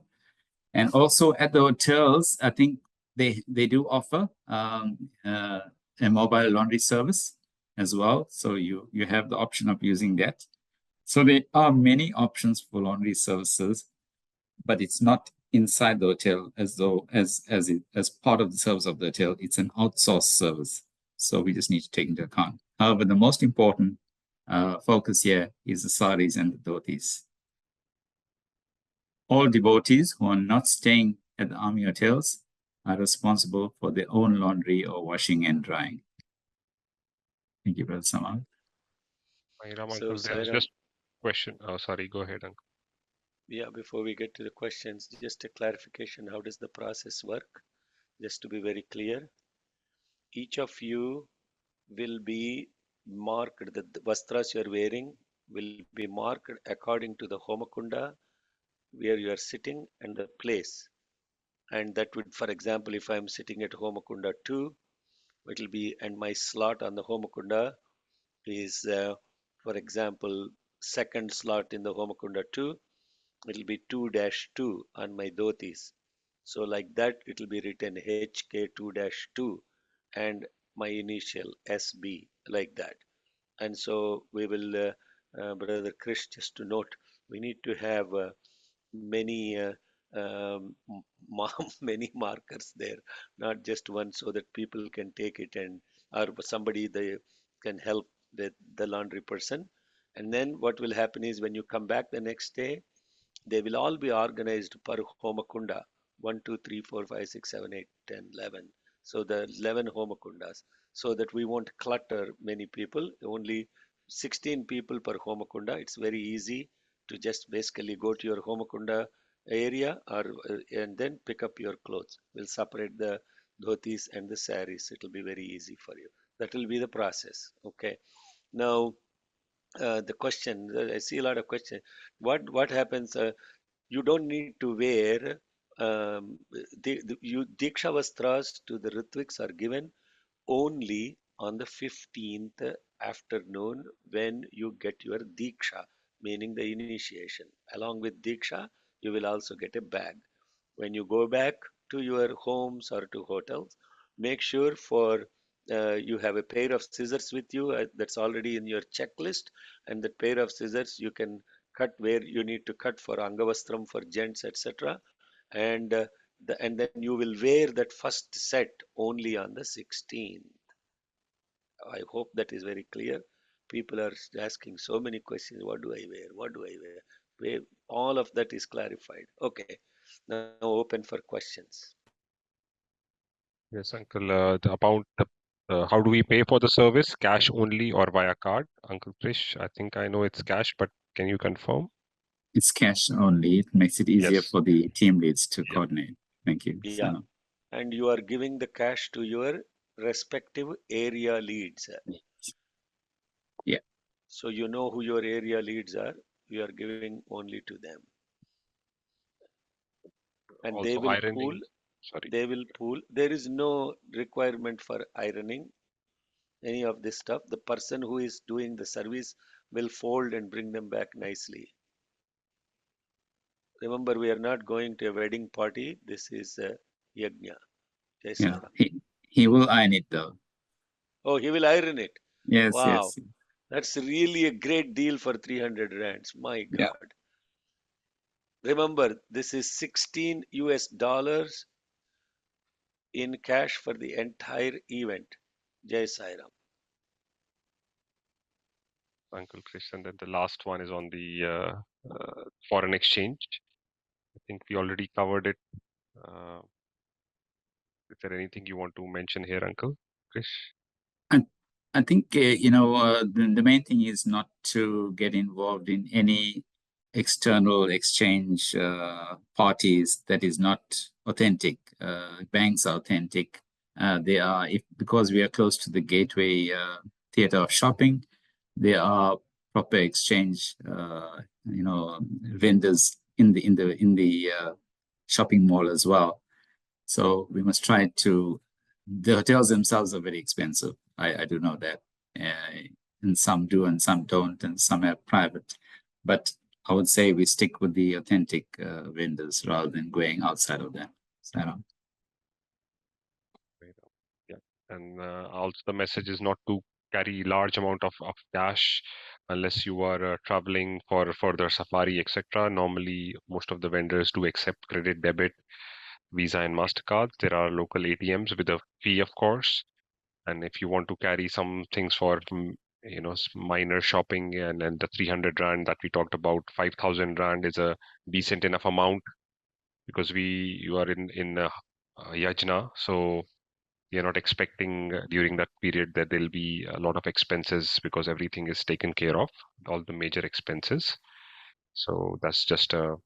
And also at the hotels, I think they do offer a mobile laundry service as well. So you have the option of using that. So there are many options for laundry services, but it's not inside the hotel as part of the service of the hotel. It's an outsourced service. So we just need to take into account. However, the most important focus here is the saris and the dhotis. All devotees who are not staying at the army hotels are responsible for their own laundry or washing and drying. Thank you, Brother Samal. Sairam, So, Uncle, there's Sairam, just question. Oh, sorry, go ahead, Uncle. yeah, before we get to the questions, just a clarification. How does the process work? Just to be very clear, each of you will be marked, the vastras you are wearing will be marked according to the Homakunda where you are sitting and the place. And that would, for example, if I'm sitting at Homakunda 2, it will be, and my slot on the Homakunda is, for example, second slot in the Homakunda 2, it will be 2-2 on my dhotis. So like that, it will be written HK2-2 and my initial SB, like that. And so we will, Brother Krish, just to note, we need to have many many markers there, not just one, so that people can take it and or somebody they can help the laundry person. And then what will happen is when you come back the next day, they will all be organized per Homakunda 1, 2, 3, 4, 5, 6, 7, 8, 10, 11. So the 11 Homakundas, so that we won't clutter many people, only 16 people per Homakunda. It's very easy to just basically go to your Homakunda area or and then pick up your clothes. We'll separate the dhotis and the saris. It will be very easy for you. That will be the process. Okay. Now, the question, I see a lot of questions. What happens? You don't need to wear Diksha Vastras to the Ritwiks are given only on the 15th afternoon when you get your Diksha, meaning the initiation. Along with Diksha, you will also get a bag. When you go back to your homes or to hotels, make sure for you have a pair of scissors with you that's already in your checklist, and that pair of scissors you can cut where you need to cut for angavastram for gents, etc. And and then you will wear that first set only on the 16th. I hope that is very clear. People are asking so many questions. What do I wear? What do I wear? All of that is clarified. Okay. Now open for questions. Yes, Uncle. The amount, how do we pay for the service? Cash only or via card? Uncle Krish, I think I know it's cash, but can you confirm? It's cash only. It makes it easier Yes. for the team leads to Yeah. coordinate. Thank you. Yeah. Sana. And you are giving the cash to your respective area leads. Yeah. So you know who your area leads are. You are giving only to them. And they Also will pool. ironing. Sorry. They will pool. There is no requirement for ironing any of this stuff. The person who is doing the service will fold and bring them back nicely. Remember, we are not going to a wedding party. This is a yajna. Jai Sai Yeah. Ram. He will iron it though. Oh, he will iron it. Yes, Wow. yes. That's really a great deal for 300 rands. My Yeah. God. Remember, this is 16 US dollars in cash for the entire event. Jai Sai Ram. Uncle Chris. And then the last one is on the foreign exchange. I think we already covered it. Is there anything you want to mention here, Uncle Chris? I think, the main thing is not to get involved in any external exchange parties that is not authentic. Banks are authentic. They are, because we are close to the gateway theater of shopping, there are proper exchange, vendors in the shopping mall as well. So we must try to. The hotels themselves are very expensive. I do know that, and some do and some don't, and some have private. But I would say we stick with the authentic vendors rather than going outside of them. So, yeah, and also the message is not to carry large amount of cash unless you are traveling for further safari, etc. Normally, most of the vendors do accept credit, debit, Visa, and Mastercards. There are local ATMs with a fee, of course. And if you want to carry some things for minor shopping and the 300 rand that we talked about, 5,000 rand is a decent enough amount because you are in yajna, so we are not expecting during that period that there'll be a lot of expenses because everything is taken care of, all the major expenses. So that's just a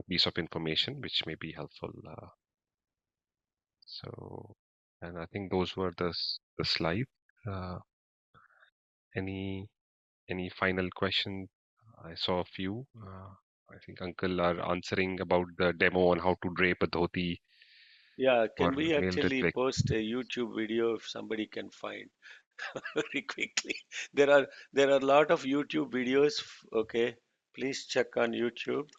piece of information which may be helpful. So, and I think those were the slide. Any final question? I saw a few. I think Uncle are answering about the demo on how to drape a dhoti Yeah, for can we male actually Ritwik. post a YouTube video if somebody can find very quickly? There are a lot of YouTube videos. Okay, please check on YouTube,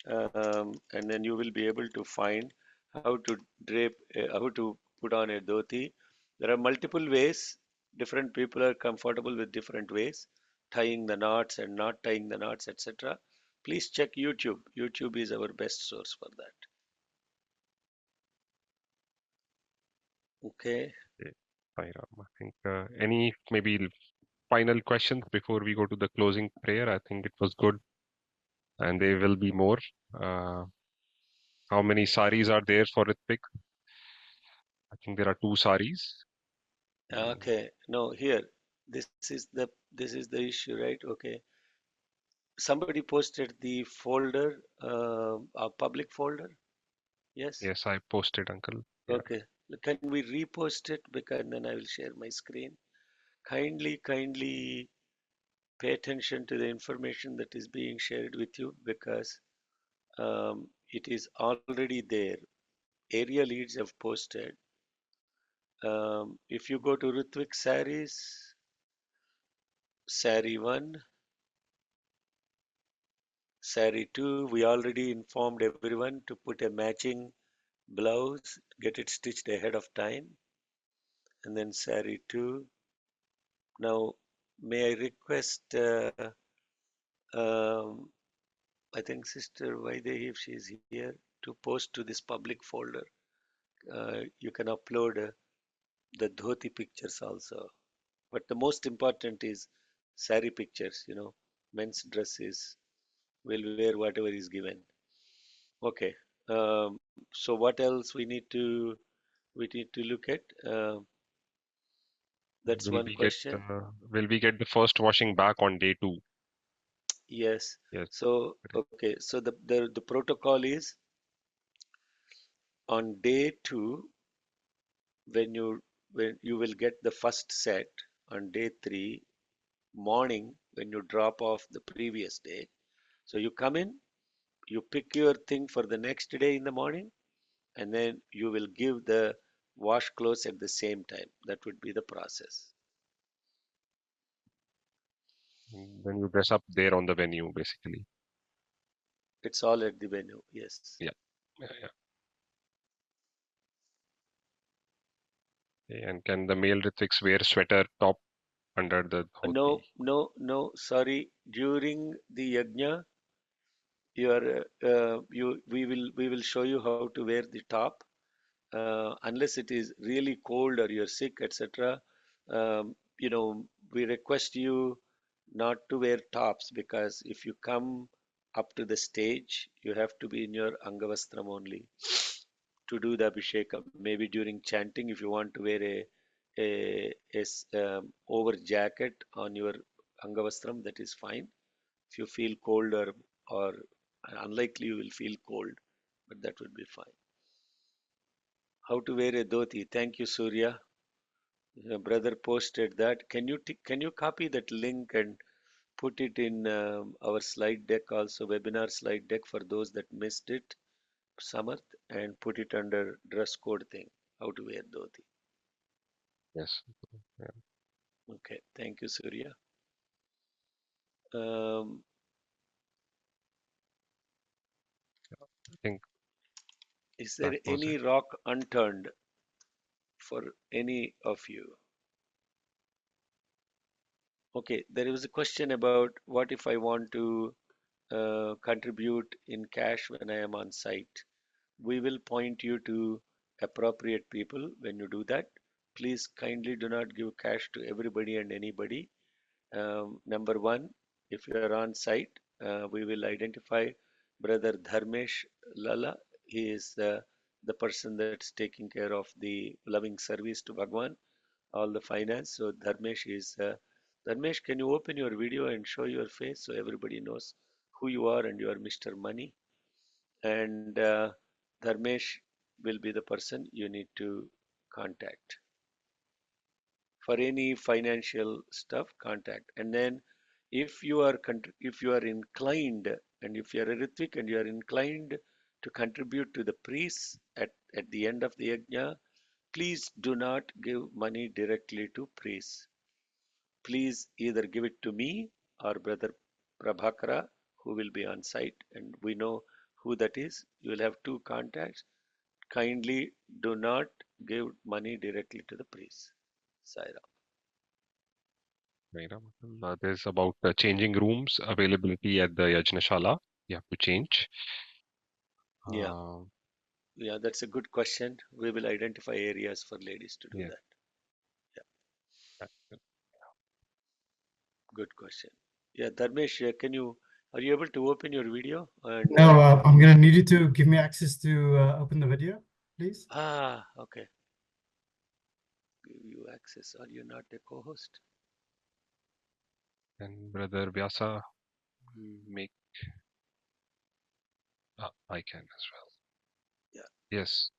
and then you will be able to find how to drape, how to put on a dhoti. There are multiple ways. Different people are comfortable with different ways, tying the knots and not tying the knots, etc. Please check YouTube. YouTube is our best source for that. Okay. Okay, fine, Ram. I think any maybe final questions before we go to the closing prayer. I think it was good, and there will be more. Uh, how many saris are there for Ritwik? I think there are 2 saris. Okay. No, here. This is the issue, right? Okay. Somebody posted the folder, a public folder. Yes. Yes, I posted, Uncle. Yeah. Okay. Can we repost it? Because then I will share my screen. Kindly pay attention to the information that is being shared with you because it is already there. Area leads have posted. If you go to Ritwik saris, sari 1, sari 2, we already informed everyone to put a matching blouse, get it stitched ahead of time, and then sari 2. Now, may I request, um, I think Sister Vaidehi, if she is here, to post to this public folder. You can upload the dhoti pictures also. But the most important is sari pictures, men's dresses. Will wear whatever is given. Okay. So what else we need to look at? That's Will one we get question. the first washing back on day 2? Yes. Yes. So okay. So the protocol is on day 2 when you will get the first set. On day 3 morning when you drop off the previous day. So you come in, you pick your thing for the next day in the morning, and then you will give the wash clothes at the same time. That would be the process. Then you dress up there on the venue, basically. It's all at the venue. Yes. Yeah. Yeah, yeah. Okay, and can the male Ritwiks wear sweater top under the dhoti? No. Sorry. During the yajna, we will show you how to wear the top. unless it is really cold or you're sick, etc. We request you not to wear tops, because if you come up to the stage, you have to be in your Angavastram only to do the Abhishekam. Maybe during chanting, if you want to wear a over jacket on your Angavastram, that is fine. If you feel cold or unlikely you will feel cold, but that would be fine. How to wear a dhoti? Thank you, Surya. Your brother posted that. Can you copy that link and put it in our slide deck also, webinar slide deck for those that missed it, Samarth, and put it under dress code thing, how to wear dhoti. Yes. Yeah. Okay, thank you, Surya. Um, I think is that there was any it. rock unturned for any of you? Okay, there was a question about what if I want to contribute in cash when I am on site. We will point you to appropriate people when you do that. Please kindly do not give cash to everybody and anybody. Number one, if you are on site, we will identify Brother Dharmesh Lala. He is the person that's taking care of the loving service to Bhagwan, all the finance. So Dharmesh is Dharmesh, can you open your video and show your face so everybody knows who you are and you are Mr. Money? And Dharmesh will be the person you need to contact for any financial stuff. Contact, and then if you are inclined, and if you are a Ritwik and you are inclined to contribute to the priests at the end of the yajna, please do not give money directly to priests. Please either give it to me or Brother Prabhakara, who will be on site, and we know who that is. You will have two contacts. Kindly do not give money directly to the priest. Saira. Right. There's about changing rooms availability at the Yajnashala. You have to change. Yeah, Uh, yeah, that's a good question. We will identify areas for ladies to do yeah. that. Yeah, good question. Yeah, Dharmesh, are you able to open your video? And No, I'm gonna need you to give me access to open the video, please. okay. Give you access. Are you not a co-host? And Brother Vyasa, make. I can as well. Yeah. Yes.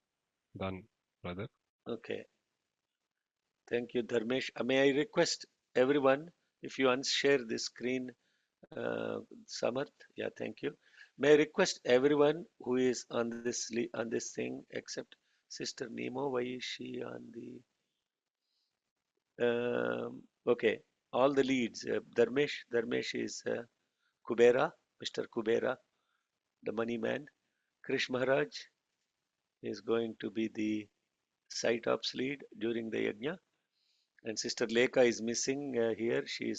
Done, brother. Okay. Thank you, Dharmesh. May I request everyone, if you unshare the screen, Samarth? Yeah, thank you. May I request everyone who is on this thing, except Sister Nemo? Why is she on the? Okay, all the leads. Dharmesh is Kubera, Mr. Kubera, the money man. Krish Maharaj is going to be the site ops lead during the yajna. And Sister Lekha is missing here. She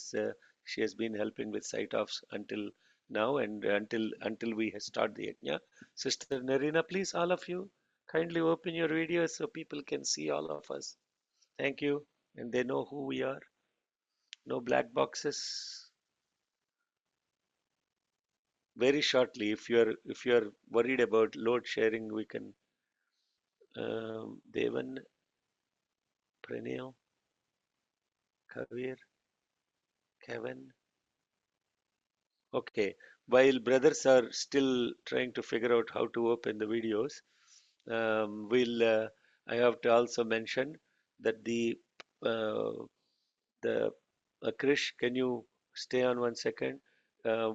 has been helping with site offs until now, and until we start the yajna. Sister Narina, please, all of you, kindly open your videos so people can see all of us. Thank you, and they know who we are. No black boxes. Very shortly, if you are worried about load sharing, we can. Devan, Pranil, Kavir, Kevin. Okay, while brothers are still trying to figure out how to open the videos, I have to also mention that uh, the Krish, can you stay on 1 second?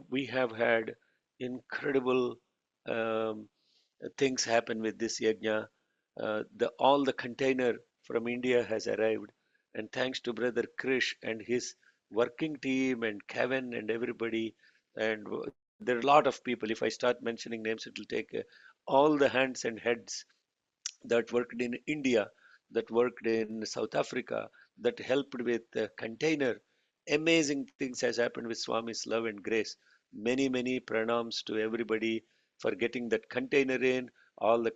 We have had incredible um, things happen with this yajna. All the container from India has arrived, and thanks to brother Krish and his working team and Kevin and everybody, and there are a lot of people. If I start mentioning names, it will take all the hands and heads that worked in India, that worked in South Africa, that helped with the container. Amazing things has happened with Swami's love and grace. Many pranams to everybody for getting that container in, All the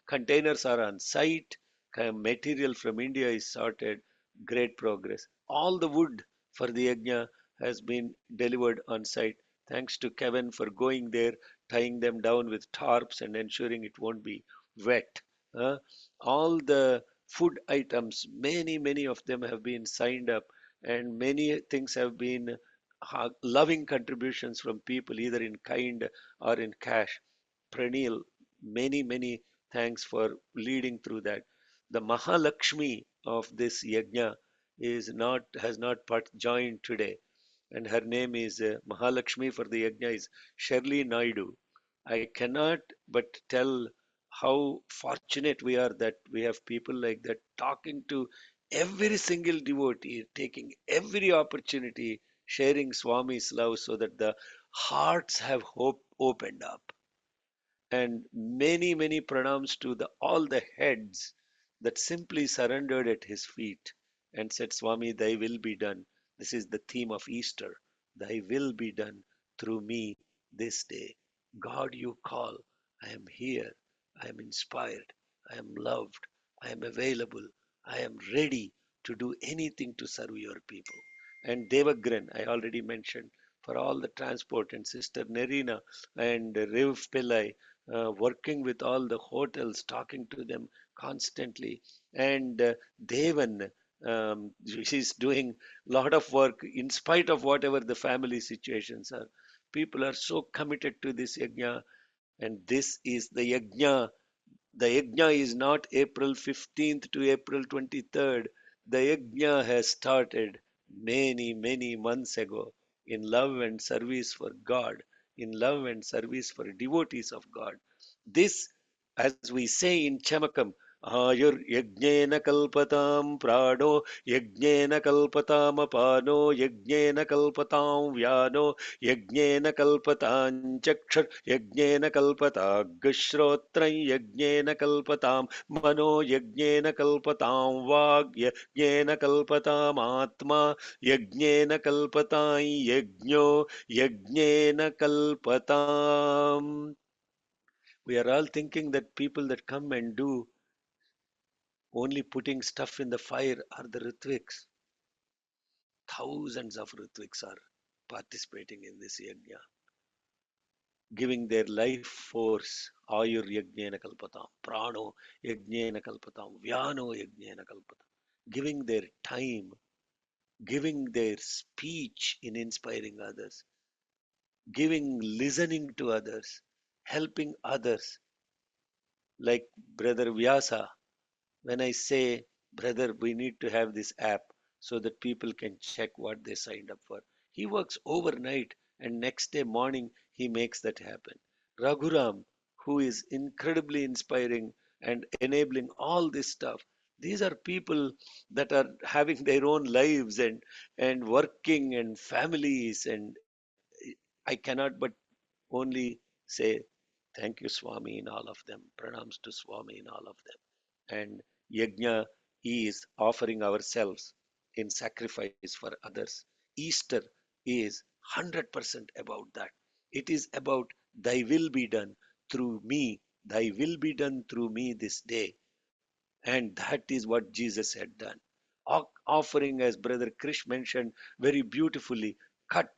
containers are on site. Material from India is sorted. Great progress. All the wood for the yajna has been delivered on site. Thanks to Kevin for going there, tying them down with tarps and ensuring it won't be wet. Uh, all the food items, many of them have been signed up, and many things have been loving contributions from people, either in kind or in cash. Pranil, many thanks for leading through that. The Mahalakshmi of this yajna has not joined today, and her name is Mahalakshmi for the yajna is Shirley Naidu. I cannot but tell how fortunate we are that we have people like that talking to every single devotee, taking every opportunity, sharing Swami's love so that the hearts have hope opened up. And many pranams to all the heads that simply surrendered at his feet and said, Swami, thy will be done. This is the theme of Easter. Thy will be done through me this day. God, you call. I am here. I am inspired. I am loved. I am available. I am ready to do anything to serve your people. And Devagran, I already mentioned, for all the transport, and Sister Nerina and Riv Pillai, working with all the hotels, talking to them constantly. And Devan, she's doing a lot of work in spite of whatever the family situations are. People are so committed to this yajna, and this is the yajna. The yajna is not April 15th to April 23rd. The yajna has started many months ago in love and service for God, in love and service for devotees of God. This, as we say in Chamakam, Ayur Yajnena Kalpatam Prado, Yajnena Kalpatam Apano, Yajnena Kalpatam Vyano, Yajnena Kalpatam Chakshar, Yajnena Kalpatagashrotra, Yajnena Kalpatam Mano, Yajnena Kalpatam Vag, Yajnena Kalpatam Atma, Yajnena Kalpatam Yajno, Yajnena Kalpatam. We are all thinking that people that come and do only putting stuff in the fire are the Ritwiks. Thousands of Ritwiks are participating in this yajna, giving their life force. Ayur yajnena kalpatam, prano yajnena kalpatam, vyano yajnena kalpatam. Giving their time, giving their speech in inspiring others, listening to others, helping others, like Brother Vyasa. When I say, brother, we need to have this app so that people can check what they signed up for. He works overnight, and next day morning he makes that happen. Raghuram, who is incredibly inspiring and enabling all this stuff. These are people that are having their own lives and working and families, and I cannot but only say thank you, Swami, in all of them. Pranams to Swami in all of them. And yajna is offering ourselves in sacrifice for others. Easter is 100% about that. It is about thy will be done through me. Thy will be done through me this day. And that is what Jesus had done. Offering, as Brother Krish mentioned very beautifully, cut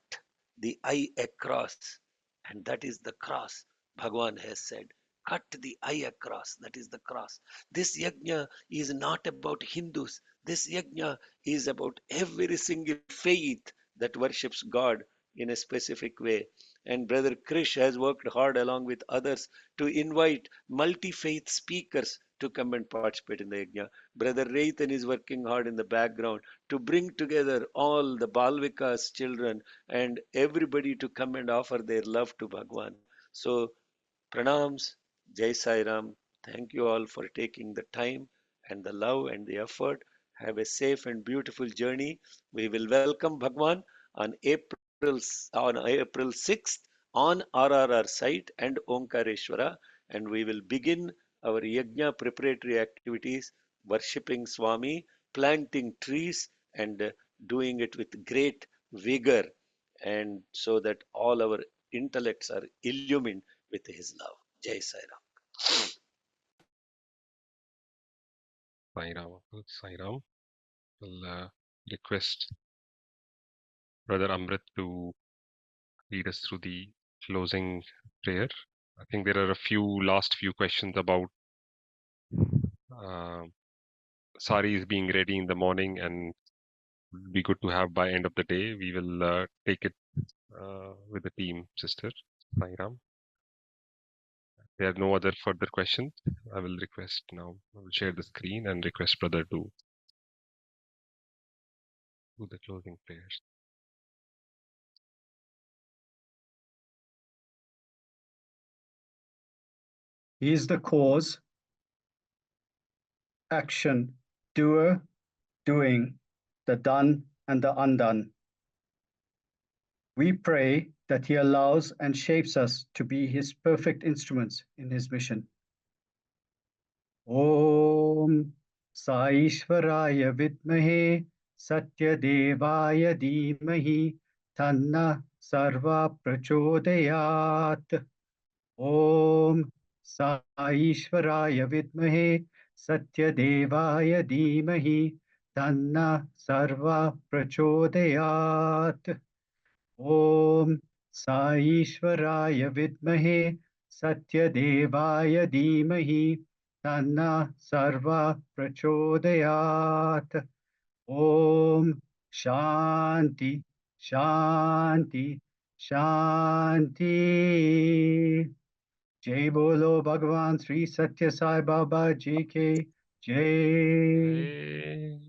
the eye across. And that is the cross. Bhagwan has said, cut the eye across. That is the cross. This yajna is not about Hindus. This yajna is about every single faith that worships God in a specific way. And Brother Krish has worked hard along with others to invite multi-faith speakers to come and participate in the yajna. Brother Raitan is working hard in the background to bring together all the Balvika's children and everybody to come and offer their love to Bhagwan. So, pranams, Jai Sai Ram. Thank you all for taking the time and the love and the effort. Have a safe and beautiful journey. We will welcome Bhagwan on April 6th on RRR site and Omkareshwara, and we will begin our yajna preparatory activities, worshipping Swami, planting trees, and doing it with great vigor, and so that all our intellects are illumined with his love. Jai Sai Ram. Sai Ram, Uncle. Sai Ram. We'll request Brother Amrit to lead us through the closing prayer. I think there are a last few questions about saris being ready in the morning, and would be good to have by end of the day. We will take it with the team, sister. Sai Ram. There are no other further questions. I will request now. I will share the screen and request brother to do the closing prayers. He is the cause, action, doer, doing, the done and the undone. We pray that he allows and shapes us to be his perfect instruments in his mission. Om Saishvaraya Vidmahe Satyadevaya Dhimahi Tanna Sarva Prachodayat. Om Saishvaraya Vidmahe Satyadevaya Dhimahi Tanna Sarva Prachodayat. Om Saishvaraya Vidmahe Satyadevaya Dhimahi Tanna Sarva Prachodayat. Om Shanti, Shanti, Shanti. Jai Bolo Bhagavan Sri Satya Sai Baba Ji Ke Jai.